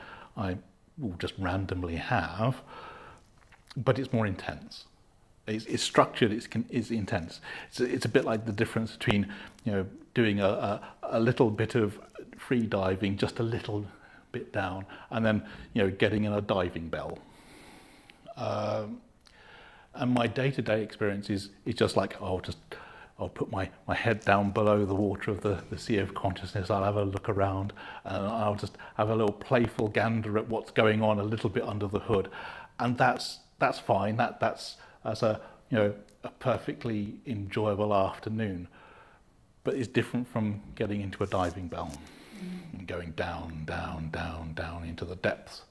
will just randomly have, but it's more intense. It's structured. It's intense. It's a bit like the difference between doing a little bit of free diving, just a little bit down, and then getting in a diving bell. And my day-to-day experience is just like I'll put my head down below the water of the sea of consciousness. I'll have a look around, and I'll just have a little playful gander at what's going on a little bit under the hood, and that's fine. That's a perfectly enjoyable afternoon, but it's different from getting into a diving bell and going down into the depths.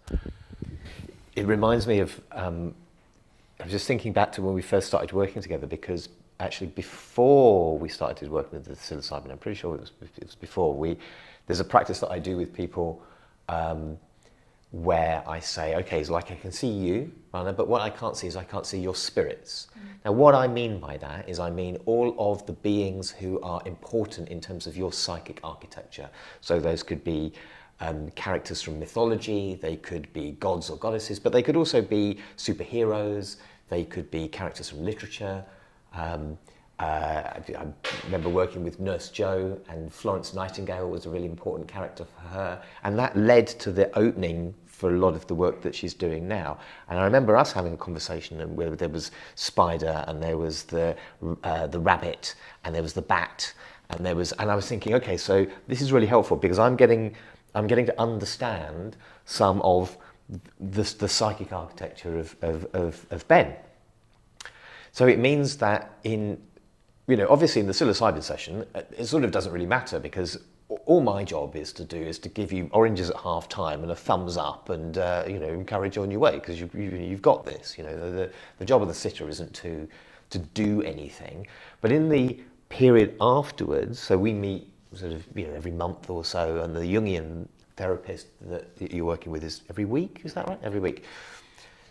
It reminds me of. I was just thinking back to when we first started working together, because actually before we started working with the psilocybin, I'm pretty sure it was before, there's a practice that I do with people where I say, okay, it's like I can see you, Rana, but what I can't see is I can't see your spirits. Now what I mean by that is I mean all of the beings who are important in terms of your psychic architecture. So those could be characters from mythology, they could be gods or goddesses, but they could also be superheroes, they could be characters from literature, I remember working with Nurse Jo, and Florence Nightingale was a really important character for her, and that led to the opening for a lot of the work that she's doing now. And I remember us having a conversation where there was Spider, and there was the rabbit, and there was the bat, and I was thinking, okay, so this is really helpful because I'm getting to understand some of the psychic architecture of Ben. So it means that obviously in the psilocybin session, it sort of doesn't really matter because all my job is to give you oranges at half time and a thumbs up and encourage you on your way because you've got this. The job of the sitter isn't to do anything, but in the period afterwards, so we meet sort of every month or so, and the Jungian therapist that you're working with is every week. Is that right? Every week.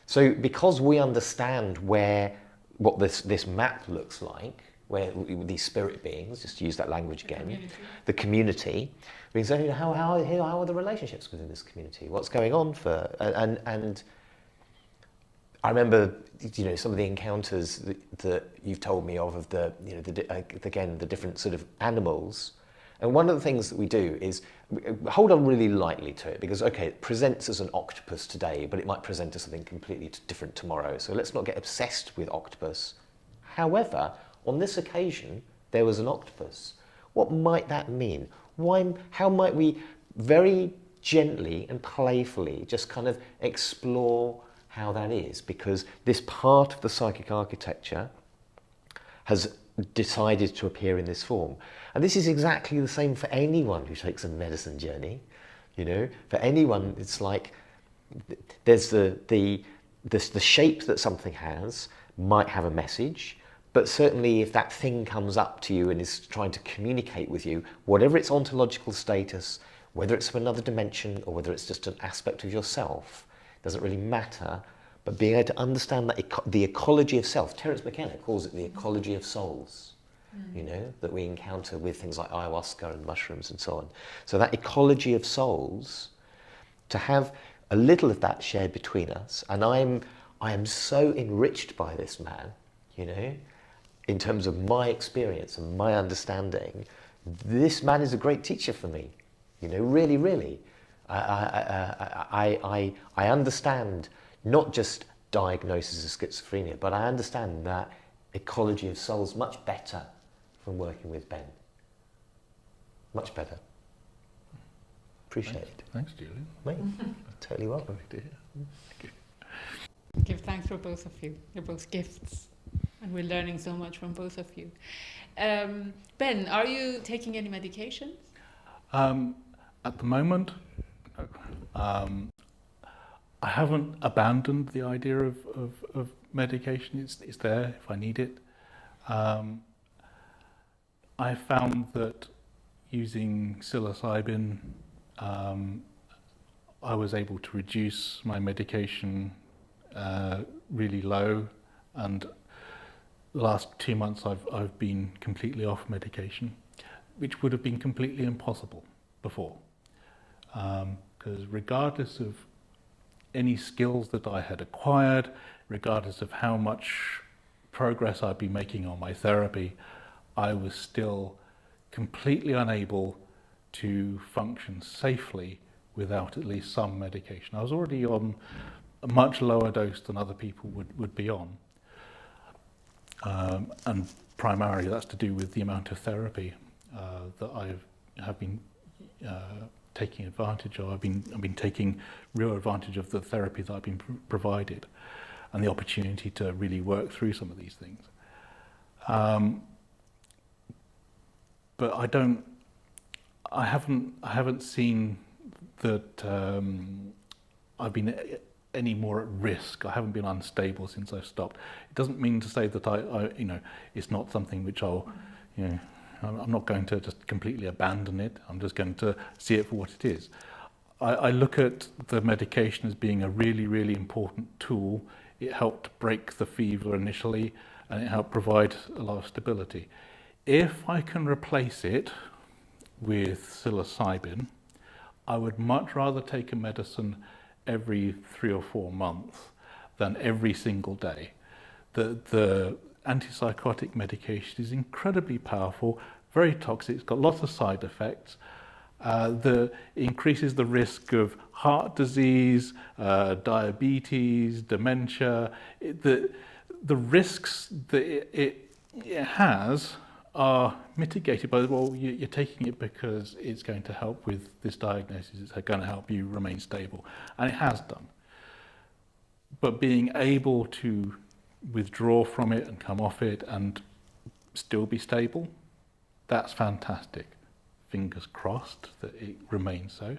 So because we understand what this map looks like, where these spirit beings, just to use that language again, the community, we can say, how are the relationships within this community? What's going on and I remember, some of the encounters that you've told me of the different sort of animals. And one of the things that we do is hold on really lightly to it because, okay, it presents as an octopus today, but it might present as something completely different tomorrow. So let's not get obsessed with octopus. However, on this occasion, there was an octopus. What might that mean? How might we very gently and playfully just kind of explore how that is? Because this part of the psychic architecture has decided to appear in this form. And this is exactly the same for anyone who takes a medicine journey. For anyone, it's like there's the shape that something has might have a message, but certainly if that thing comes up to you and is trying to communicate with you, whatever its ontological status, whether it's from another dimension or whether it's just an aspect of yourself, doesn't really matter, but being able to understand that the ecology of self, Terence McKenna calls it the ecology of souls, that we encounter with things like ayahuasca and mushrooms and so on. So that ecology of souls, to have a little of that shared between us, and I am so enriched by this man, in terms of my experience and my understanding. This man is a great teacher for me, really, really. I understand not just diagnosis of schizophrenia, but I understand that ecology of souls much better from working with Ben. Much better. Appreciate it. Thanks, Julian. Mate, totally welcome. Thank you. Give thanks for both of you. You're both gifts. And we're learning so much from both of you. Ben, are you taking any medications? At the moment, no. I haven't abandoned the idea of medication. It's there if I need it. I found that using psilocybin, I was able to reduce my medication really low, and the last 2 months I've been completely off medication, which would have been completely impossible before. Because regardless of any skills that I had acquired, regardless of how much progress I'd be making on my therapy, I was still completely unable to function safely without at least some medication. I was already on a much lower dose than other people would be on. And primarily that's to do with the amount of therapy that I have been taking advantage of. I've been taking real advantage of the therapy that I've been provided, and the opportunity to really work through some of these things. But I haven't seen that I've been any more at risk. I haven't been unstable since I've stopped. It doesn't mean to say that I it's not something which I'm not going to just completely abandon it. I'm just going to see it for what it is. I look at the medication as being a really, really important tool. It helped break the fever initially, and it helped provide a lot of stability. If I can replace it with psilocybin, I would much rather take a medicine every 3 or 4 months than every single day. antipsychotic medication is incredibly powerful, very toxic, it's got lots of side effects. It increases the risk of heart disease, diabetes, dementia. The risks that it has are mitigated by, well, you're taking it because it's going to help with this diagnosis, it's going to help you remain stable, and it has done. But being able to withdraw from it and come off it and still be stable, that's fantastic. Fingers crossed that it remains so.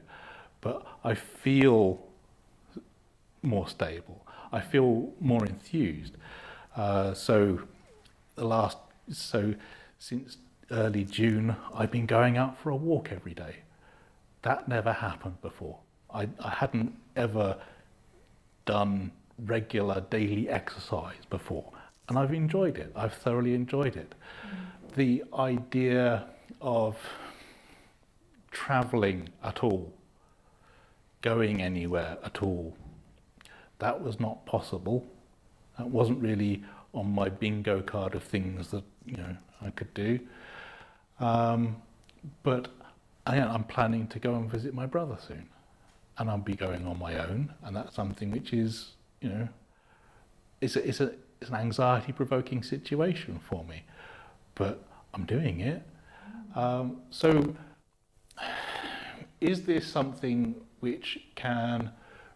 But I feel more stable. I feel more enthused. Since early June, I've been going out for a walk every day. That never happened before. I hadn't ever done regular daily exercise before, and I've enjoyed it. I've thoroughly enjoyed it. The idea of travelling at all, going anywhere at all, that was not possible. That wasn't really on my bingo card of things that I could do. But I'm planning to go and visit my brother soon, and I'll be going on my own, and that's something which is, it's an anxiety-provoking situation for me, but I'm doing it. So, is this something which can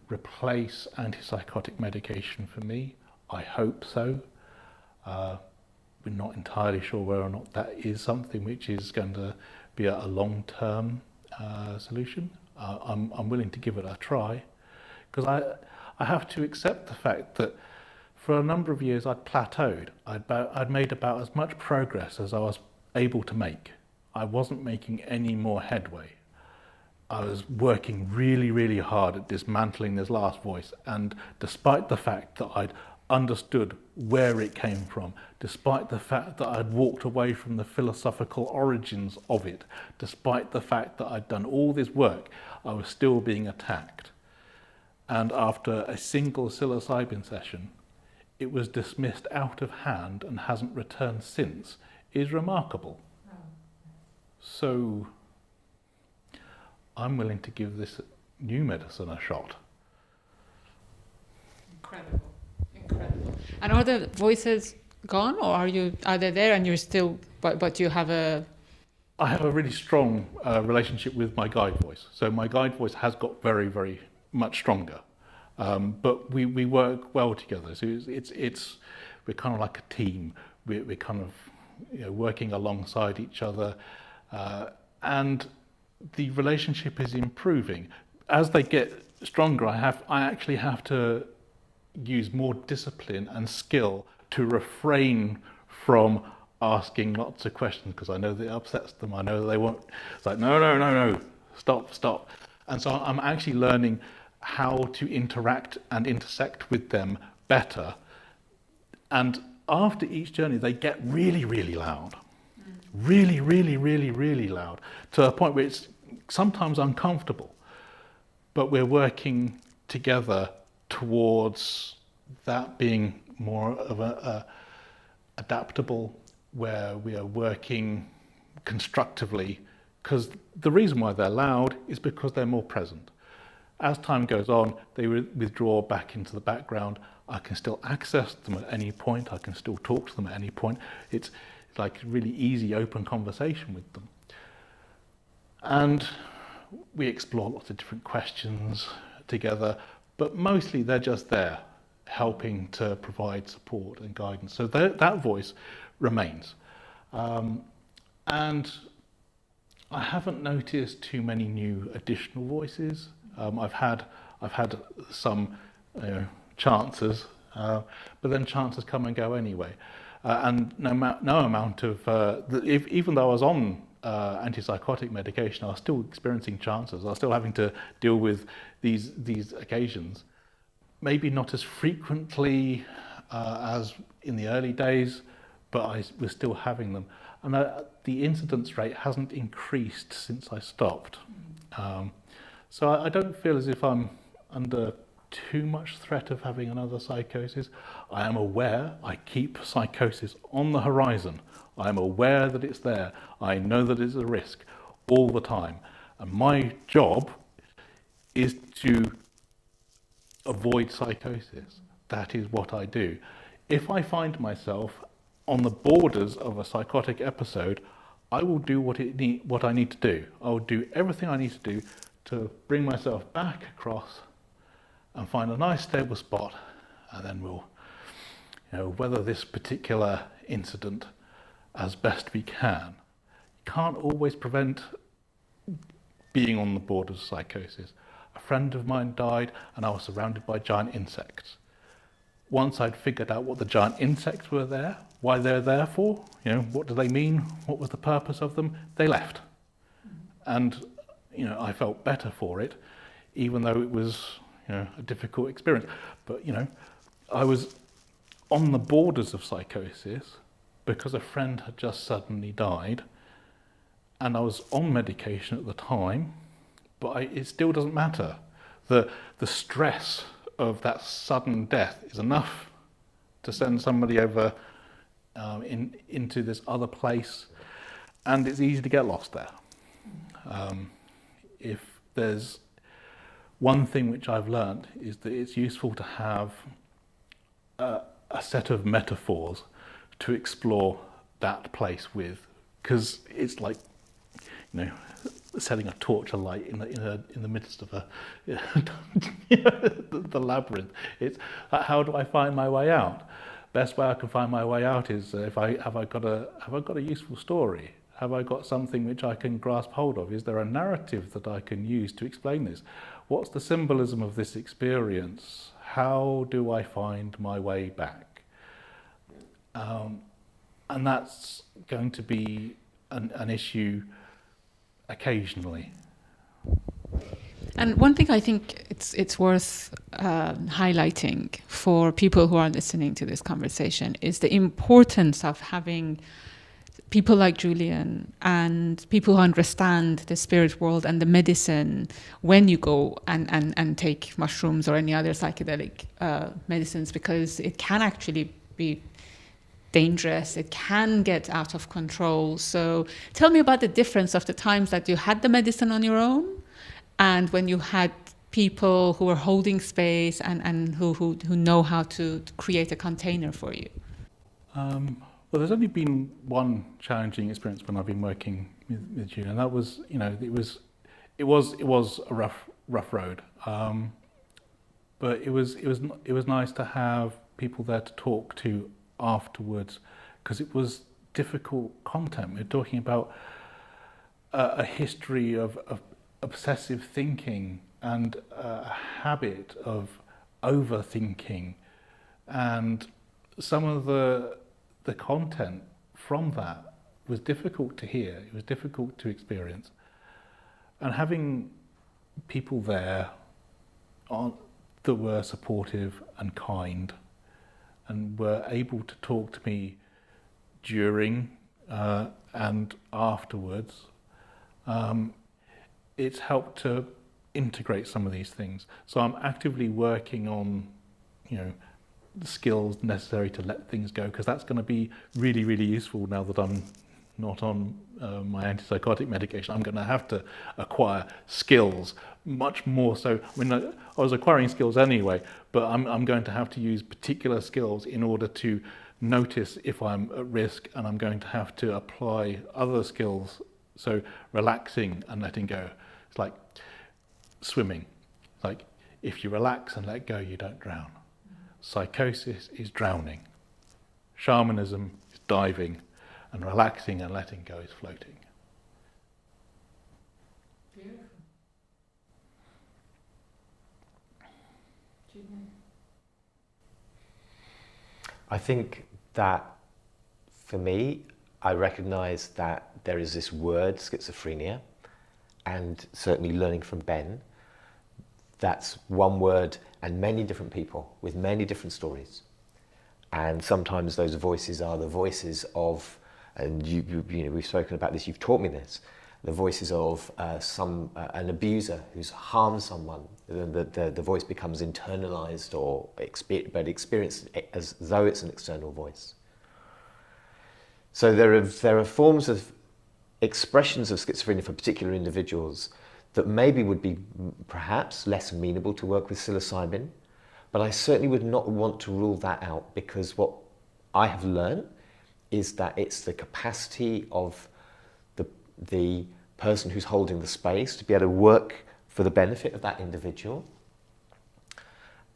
replace antipsychotic medication for me? I hope so. We're not entirely sure whether or not that is something which is going to be a long-term solution. I'm willing to give it a try, because I have to accept the fact that for a number of years I'd plateaued. I'd made about as much progress as I was able to make. I wasn't making any more headway. I was working really, really hard at dismantling this last voice, and despite the fact that I'd understood where it came from, despite the fact that I'd walked away from the philosophical origins of it, despite the fact that I'd done all this work, I was still being attacked. And after a single psilocybin session, it was dismissed out of hand and hasn't returned since, is remarkable. So I'm willing to give this new medicine a shot. Incredible. And are the voices gone, or are they there and you're still, but you have a... I have a really strong relationship with my guide voice. So my guide voice has got very, very much stronger. But we work well together. So we're kind of like a team. We're kind of working alongside each other, and the relationship is improving. As they get stronger, I actually have to use more discipline and skill to refrain from asking lots of questions, because I know that it upsets them. I know that they won't. It's like, no, stop. And so I'm actually learning how to interact and intersect with them better. And after each journey, they get really, really loud. Really, really, really, really loud, to a point where it's sometimes uncomfortable. But we're working together towards that being more of a adaptable, where we are working constructively, because the reason why they're loud is because they're more present. As time goes on, they withdraw back into the background. I can still access them at any point. I can still talk to them at any point. It's like really easy, open conversation with them. And we explore lots of different questions together, but mostly they're just there, helping to provide support and guidance. So that voice remains. And I haven't noticed too many new additional voices. I've had some chances, but then chances come and go anyway. And no amount of even though I was on antipsychotic medication, I was still experiencing chances. I was still having to deal with these occasions. Maybe not as frequently as in the early days, but I was still having them. And the incidence rate hasn't increased since I stopped. So I don't feel as if I'm under too much threat of having another psychosis. I am aware, I keep psychosis on the horizon. I am aware that it's there. I know that it's a risk all the time. And my job is to avoid psychosis. That is what I do. If I find myself on the borders of a psychotic episode, I will do what I need to do. I will do everything I need to do to bring myself back across and find a nice stable spot, and then we'll weather this particular incident as best we can. You can't always prevent being on the borders of psychosis. A friend of mine died and I was surrounded by giant insects. Once I'd figured out what the giant insects were there, why they're there for, what do they mean, what was the purpose of them, they left. And I felt better for it, even though it was a difficult experience. But I was on the borders of psychosis because a friend had just suddenly died, and I was on medication at the time, but it still doesn't matter. The stress of that sudden death is enough to send somebody over into this other place, and it's easy to get lost there. If there's one thing which I've learned, is that it's useful to have a set of metaphors to explore that place with, because it's like setting a torch alight in the midst of the labyrinth. It's how do I find my way out? Best way I can find my way out is have I got a useful story? Have I got something which I can grasp hold of? Is there a narrative that I can use to explain this? What's the symbolism of this experience? How do I find my way back? And that's going to be an issue occasionally. And one thing I think it's worth highlighting for people who are listening to this conversation is the importance of having people like Julian and people who understand the spirit world and the medicine when you go and take mushrooms or any other psychedelic medicines, because it can actually be dangerous. It can get out of control. So tell me about the difference of the times that you had the medicine on your own and when you had people who are holding space and who know how to create a container for you. Well, there's only been one challenging experience when I've been working with Julian, and that was, it was a rough road, but it was nice to have people there to talk to afterwards, because it was difficult content. We're talking about a history of obsessive thinking and a habit of overthinking, and some of the content from that was difficult to hear, it was difficult to experience. And having people there that were supportive and kind and were able to talk to me during and afterwards, it's helped to integrate some of these things. So I'm actively working on, the skills necessary to let things go, because that's going to be really, really useful now that I'm not on my antipsychotic medication. I'm going to have to acquire skills much more so. I mean, I was acquiring skills anyway, but I'm going to have to use particular skills in order to notice if I'm at risk, and I'm going to have to apply other skills. So relaxing and letting go. It's like swimming. It's like if you relax and let go, you don't drown. Psychosis is drowning. Shamanism is diving, and relaxing and letting go is floating. Beautiful. I think that for me, I recognise that there is this word, schizophrenia, and certainly learning from Ben, that's one word and many different people with many different stories. And sometimes those voices are the voices of, and you know, we've spoken about this, you've taught me this, the voices of an abuser who's harmed someone. The voice becomes internalized or experienced as though it's an external voice. So there are forms of expressions of schizophrenia for particular individuals that maybe would be perhaps less amenable to work with psilocybin, but I certainly would not want to rule that out, because what I have learned is that it's the capacity of the person who's holding the space to be able to work for the benefit of that individual.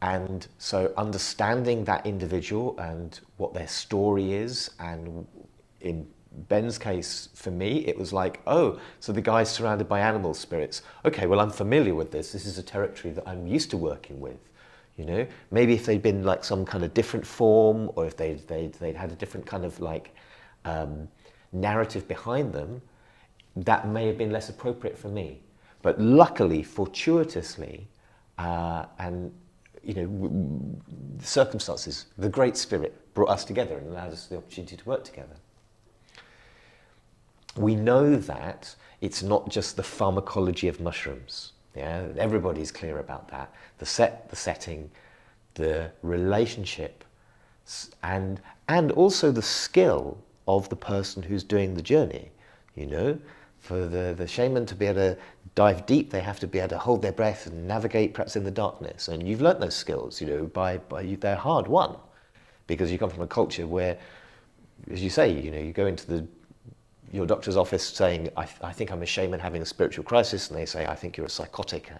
And so understanding that individual and what their story is, and in Ben's case, for me, it was like, oh, so the guy's surrounded by animal spirits. Okay, well, I'm familiar with this. This is a territory that I'm used to working with. You know, maybe if they'd been like some kind of different form, or if they'd had a different kind of like narrative behind them, that may have been less appropriate for me. But luckily, fortuitously, and you know, the circumstances, the Great Spirit brought us together and allowed us the opportunity to work together. We know that it's not just the pharmacology of mushrooms. Yeah, everybody's clear about that. The setting, the relationship, and also the skill of the person who's doing the journey. You know, for the shaman to be able to dive deep, they have to be able to hold their breath and navigate perhaps in the darkness. And you've learnt those skills, you know, they're hard won, because you come from a culture where, as you say, you know, you go into your doctor's office saying, I think I'm a shaman having a spiritual crisis, and they say, I think you're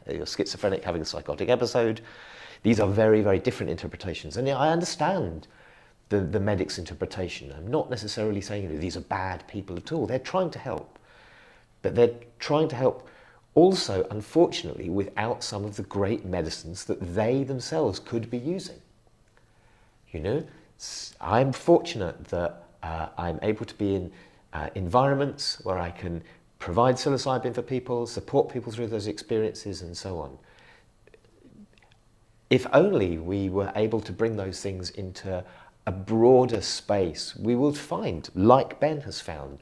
you're schizophrenic having a psychotic episode. These are very, very different interpretations. And I understand the medic's interpretation. I'm not necessarily saying, you know, these are bad people at all. They're trying to help. But they're trying to help also, unfortunately, without some of the great medicines that they themselves could be using. You know, I'm fortunate that I'm able to be in environments where I can provide psilocybin for people, support people through those experiences, and so on. If only we were able to bring those things into a broader space, we will find, like Ben has found,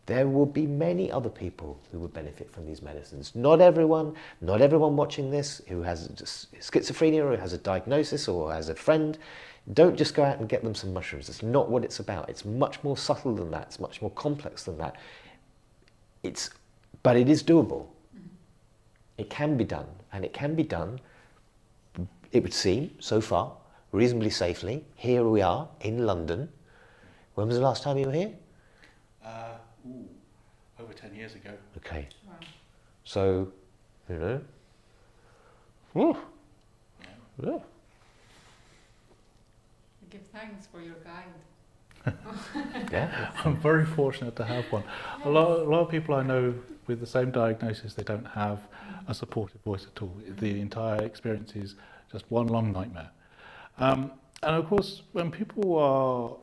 there will be many other people who would benefit from these medicines. Not everyone watching this who has schizophrenia or has a diagnosis or has a friend, don't just go out and get them some mushrooms. That's not what it's about. It's much more subtle than that. It's much more complex than that. But it is doable. It can be done, and it can be done, it would seem, so far, reasonably safely. Here we are in London. When was the last time you were here? Over 10 years ago. Okay. Wow. So, you know. Whew. Yeah. Give thanks for your guide. Yeah. I'm very fortunate to have one. A lot of people I know with the same diagnosis, they don't have a supportive voice at all. The entire experience is just one long nightmare. And of course, when people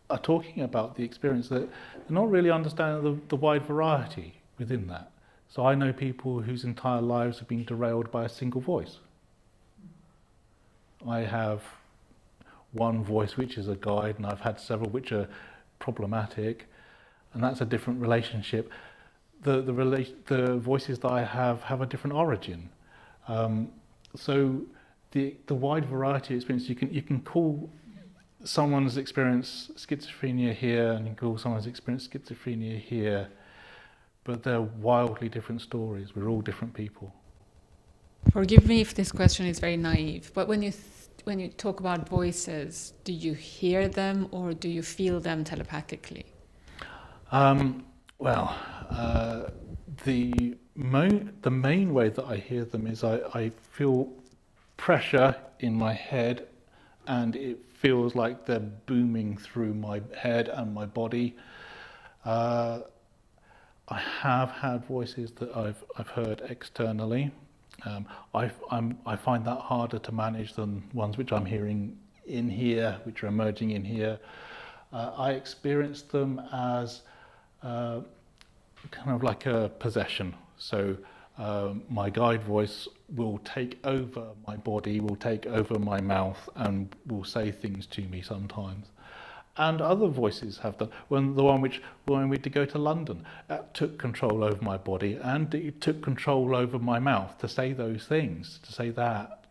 are talking about the experience, they're not really understanding the wide variety within that. So I know people whose entire lives have been derailed by a single voice. I have one voice which is a guide, and I've had several which are problematic, and that's a different relationship. The voices that I have a different origin. So the wide variety of experience, you can call someone's experience schizophrenia here, and you can call someone's experience schizophrenia here, but they're wildly different stories. We're all different people. Forgive me if this question is very naive, but when you talk about voices, do you hear them or do you feel them telepathically? The main way that I hear them is I feel pressure in my head, and it feels like they're booming through my head and my body. I have had voices that I've heard externally. I find that harder to manage than ones which I'm hearing in here, which are emerging in here. I experience them as kind of like a possession. So my guide voice will take over my body, will take over my mouth, and will say things to me sometimes. And other voices have done. When we had to go to London, that took control over my body, and it took control over my mouth to say those things, to say that.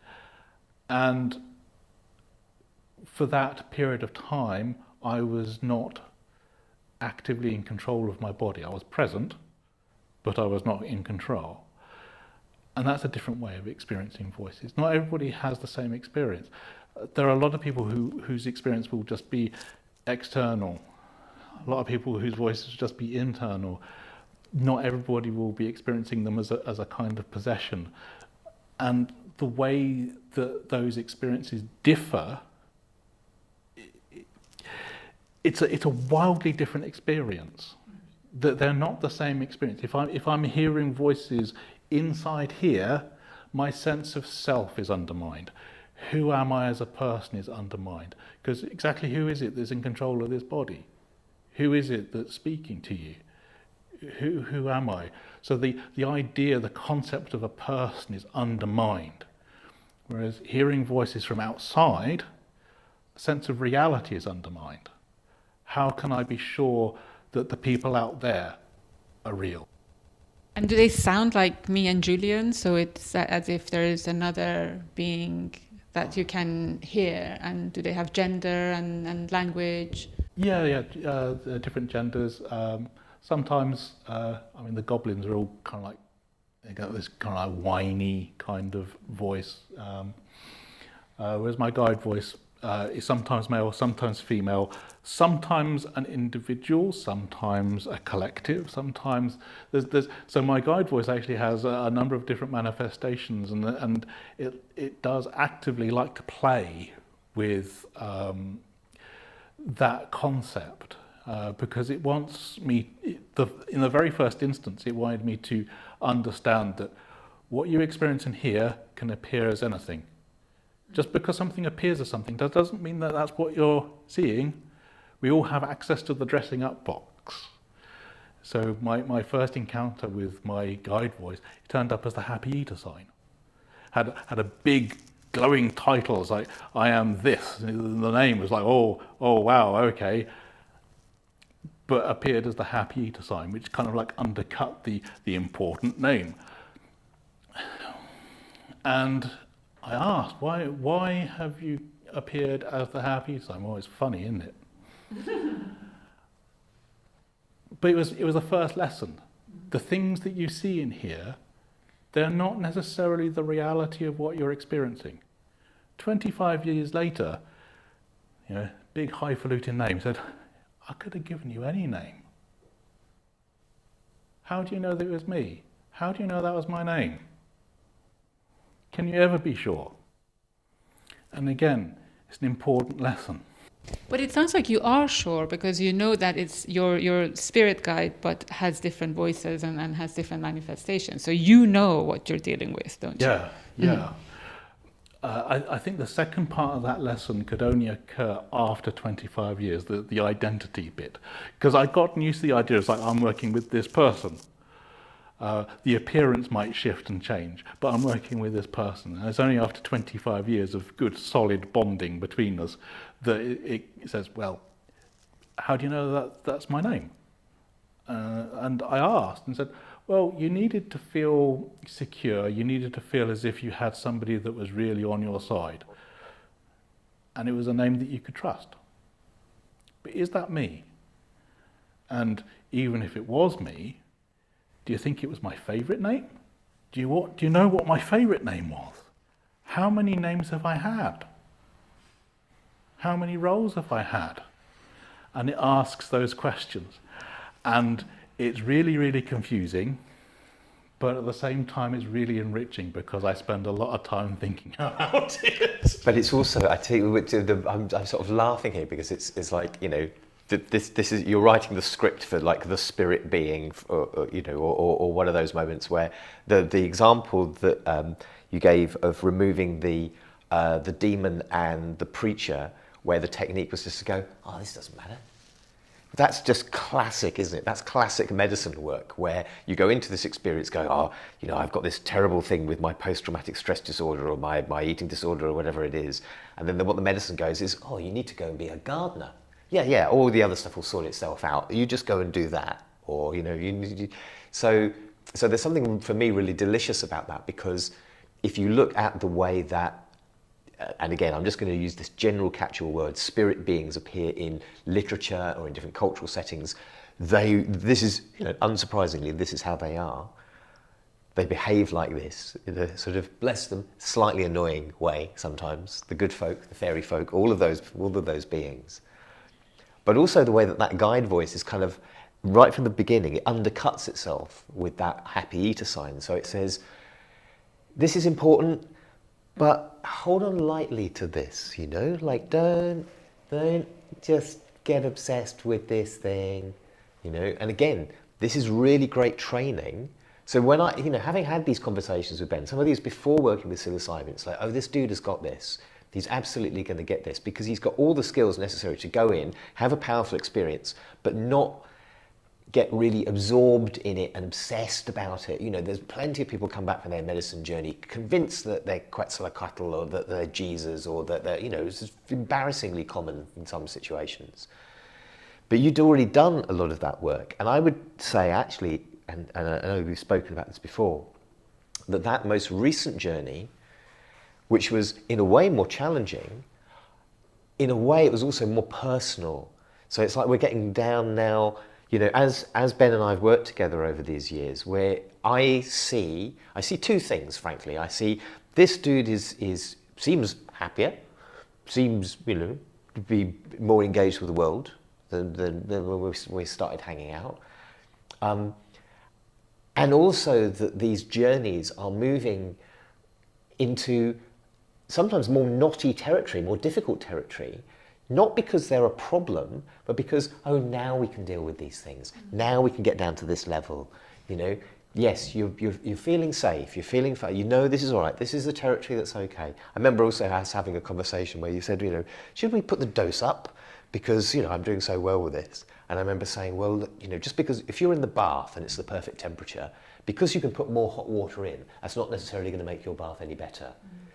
And for that period of time, I was not actively in control of my body. I was present, but I was not in control. And that's a different way of experiencing voices. Not everybody has the same experience. There are a lot of people whose experience will just be external. A lot of people whose voices will just be internal. Not everybody will be experiencing them as a kind of possession. And the way that those experiences differ, it's a wildly different experience. That they're not the same experience. If I'm hearing voices inside here, my sense of self is undermined. Who am I as a person is undermined. Because exactly who is it that's in control of this body? Who is it that's speaking to you? Who am I? So the idea, the concept of a person is undermined. Whereas hearing voices from outside, the sense of reality is undermined. How can I be sure that the people out there are real? And do they sound like me and Julian? So it's as if there is another being that you can hear. And do they have gender and language? Yeah, different genders. Sometimes, the goblins are all kind of like, they got this kind of like whiny kind of voice. Whereas my guide voice is sometimes male, sometimes female, sometimes an individual, sometimes a collective, sometimes so my guide voice actually has a number of different manifestations, and it does actively like to play with that concept because it wants me, in the very first instance, it wanted me to understand that what you experience in here can appear as anything. Just because something appears as something doesn't mean that that's what you're seeing. We all have access to the dressing up box. So my first encounter with my guide voice, it turned up as the happy eater sign. Had a big glowing title, it's like, I am this. The name was like, oh wow, okay. But appeared as the happy eater sign, which kind of like undercut the important name. And I asked, why have you appeared as the happy sign? Well, it's funny, isn't it? But it was the first lesson. The things that you see in here, they're not necessarily the reality of what you're experiencing. 25 years later, big highfalutin name said, I could have given you any name. How do you know that it was me? How do you know that was my name? Can you ever be sure? And again, it's an important lesson. But it sounds like you are sure, because you know that it's your spirit guide, but has different voices and has different manifestations. So you know what you're dealing with, don't you? Yeah. Mm-hmm. I think the second part of that lesson could only occur after 25 years, the identity bit. Because I'd gotten used to the idea, it's like I'm working with this person. The appearance might shift and change, but I'm working with this person. And it's only after 25 years of good, solid bonding between us that it says, well, how do you know that that's my name? And I asked and said, well, you needed to feel secure. You needed to feel as if you had somebody that was really on your side. And it was a name that you could trust. But is that me? And even if it was me, do you think it was my favourite name? Do you know what my favourite name was? How many names have I had? How many roles have I had? And it asks those questions. And it's really, really confusing, but at the same time it's really enriching because I spend a lot of time thinking about it. But it's also, I tell you, I'm sort of laughing here because it's like, this is, you're writing the script for like the spirit being, or one of those moments where the example that you gave of removing the demon and the preacher, where the technique was just to go, oh, this doesn't matter. That's just classic, isn't it? That's classic medicine work, where you go into this experience going, I've got this terrible thing with my post-traumatic stress disorder or my eating disorder or whatever it is. And then what the medicine goes is, you need to go and be a gardener. yeah, all the other stuff will sort itself out. You just go and do that, or so there's something for me really delicious about that, because if you look at the way that, and again, I'm just going to use this general catch-all word, spirit beings appear in literature or in different cultural settings, this is, unsurprisingly, this is how they are. They behave like this in a sort of, bless them, slightly annoying way sometimes. The good folk, the fairy folk, all of those beings. But also the way that guide voice is kind of, right from the beginning, it undercuts itself with that happy eater sign. So it says, this is important, but hold on lightly to this, like don't just get obsessed with this thing, And again, this is really great training. So when I, having had these conversations with Ben, some of these before working with psilocybin, it's like, oh, this dude has got this. He's absolutely going to get this, because he's got all the skills necessary to go in, have a powerful experience, but not get really absorbed in it and obsessed about it. There's plenty of people come back from their medicine journey convinced that they're Quetzalcoatl, or that they're Jesus, or that they're, it's embarrassingly common in some situations. But you'd already done a lot of that work. And I would say, actually, and I know we've spoken about this before, that most recent journey, which was in a way more challenging, in a way it was also more personal. So it's like we're getting down now, as Ben and I have worked together over these years, where I see two things, frankly. I see this dude seems happier, seems, to be more engaged with the world than when we started hanging out. And also that these journeys are moving into sometimes more knotty territory, more difficult territory, not because they're a problem, but because, oh, now we can deal with these things. Now we can get down to this level, Yes, you're feeling safe, you're feeling fine, this is all right, this is the territory that's okay. I remember also us having a conversation where you said, should we put the dose up? Because, I'm doing so well with this. And I remember saying, well, just because if you're in the bath and it's the perfect temperature, because you can put more hot water in, that's not necessarily going to make your bath any better.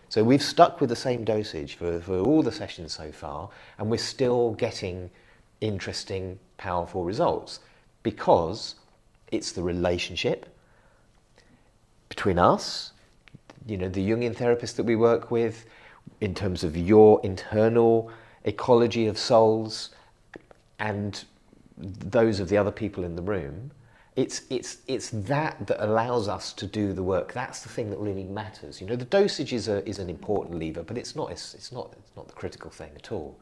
So we've stuck with the same dosage for all the sessions so far, and we're still getting interesting, powerful results, because it's the relationship between us, the Jungian therapists that we work with, in terms of your internal ecology of souls, and those of the other people in the room. It's that allows us to do the work. That's the thing that really matters. The dosage is an important lever, but it's not the critical thing at all.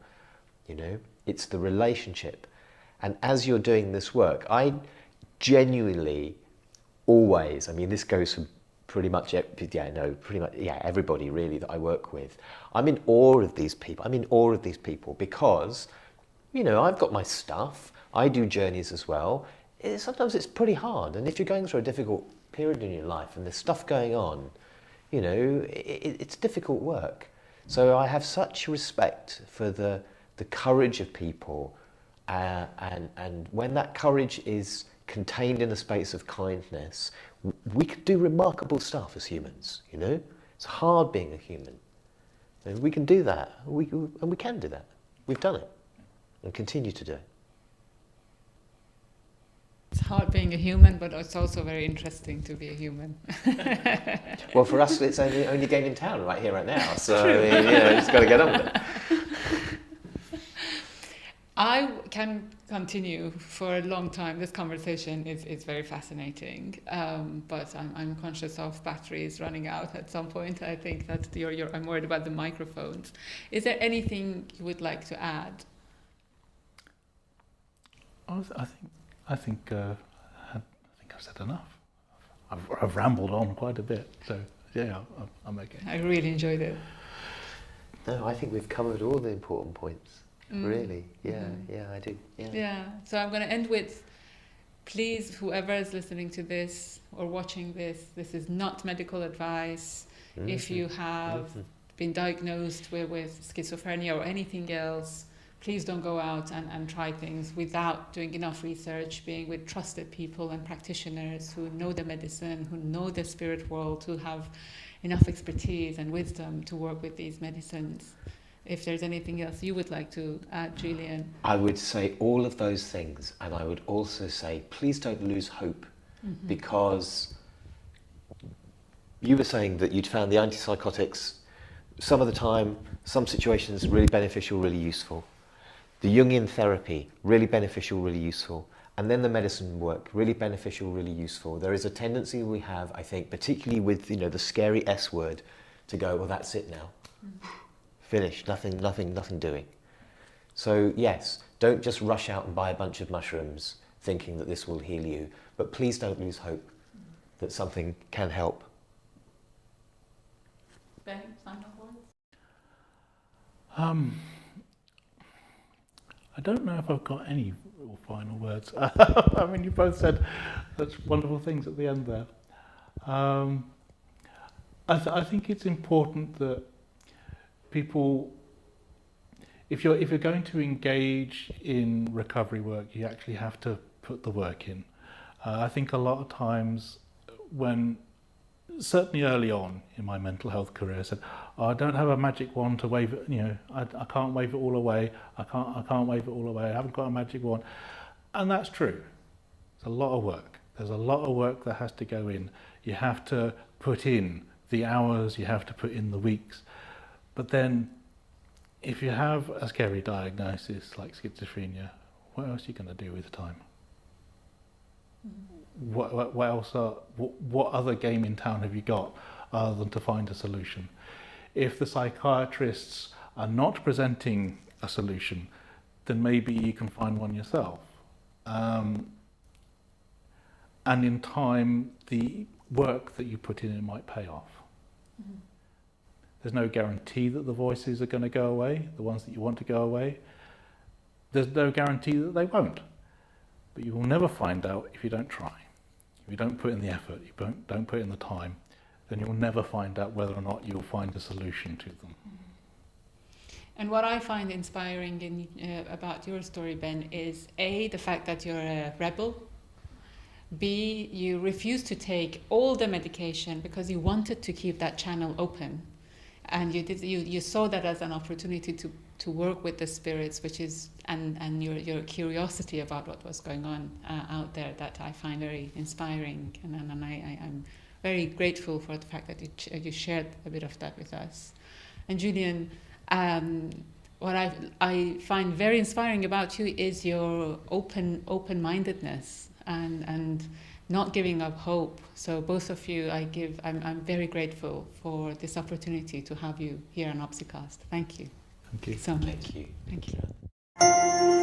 It's the relationship. And as you're doing this work, I genuinely always, this goes for pretty much everybody really that I work with. I'm in awe of these people. Because, I've got my stuff. I do journeys as well. Sometimes it's pretty hard. And if you're going through a difficult period in your life and there's stuff going on, it's difficult work. So I have such respect for the courage of people. And when that courage is contained in a space of kindness, we can do remarkable stuff as humans, It's hard being a human. And we can do that. We can do that. We've done it and continue to do it. It's hard being a human, but it's also very interesting to be a human. Well, for us, it's only game in town right here, right now. So, just got to get on with it. I can continue for a long time. This conversation is very fascinating, but I'm conscious of batteries running out at some point. I think that I'm worried about the microphones. Is there anything you would like to add? I think I've said enough. I've rambled on quite a bit, so yeah, I'm okay. I really enjoyed it. No, I think we've covered all the important points. Really, yeah, I do. Yeah. So I'm going to end with, please, whoever is listening to this or watching this is not medical advice. If you have been diagnosed with schizophrenia or anything else, please don't go out and try things without doing enough research, being with trusted people and practitioners who know the medicine, who know the spirit world, who have enough expertise and wisdom to work with these medicines. if there's anything else you would like to add, Julian. I would say all of those things, and I would also say please don't lose hope, because you were saying that you'd found the antipsychotics some of the time, some situations really beneficial, really useful. The Jungian therapy, really beneficial, really useful. And then the medicine work, really beneficial, really useful. There is a tendency we have, I think, particularly with the scary S word, to go, well, that's it now. Finished, nothing doing. So yes, don't just rush out and buy a bunch of mushrooms thinking that this will heal you, but please don't lose hope that something can help. Ben, final words? I don't know if I've got any real final words. I mean, you both said such wonderful things at the end there. I think it's important that people, if you're going to engage in recovery work, you actually have to put the work in. I think a lot of times when, certainly early on in my mental health career, I said, oh, I don't have a magic wand to wave it, I can't wave it all away, I can't wave it all away, I haven't got a magic wand. And that's true. It's a lot of work. There's a lot of work that has to go in. You have to put in the hours, you have to put in the weeks. But then, if you have a scary diagnosis like schizophrenia, what else are you going to do with the time? What else? What other game in town have you got other than to find a solution? If the psychiatrists are not presenting a solution, then maybe you can find one yourself. And in time, the work that you put in it might pay off. There's no guarantee that the voices are going to go away, the ones that you want to go away. There's no guarantee that they won't. But you will never find out if you don't try. If you don't put in the effort, you don't put in the time, then you'll never find out whether or not you'll find a solution to them. And what I find inspiring about your story, Ben, is A, the fact that you're a rebel. B, you refused to take all the medication because you wanted to keep that channel open. And you saw that as an opportunity to work with the spirits, which is, and your curiosity about what was going on out there, that I find very inspiring. And I'm very grateful for the fact that you shared a bit of that with us. And Julian, what I find very inspiring about you is your open-mindedness and not giving up hope. So both of you, I'm very grateful for this opportunity to have you here on Obsicast. Thank you. Thank you. So much. Thank you. Thank you.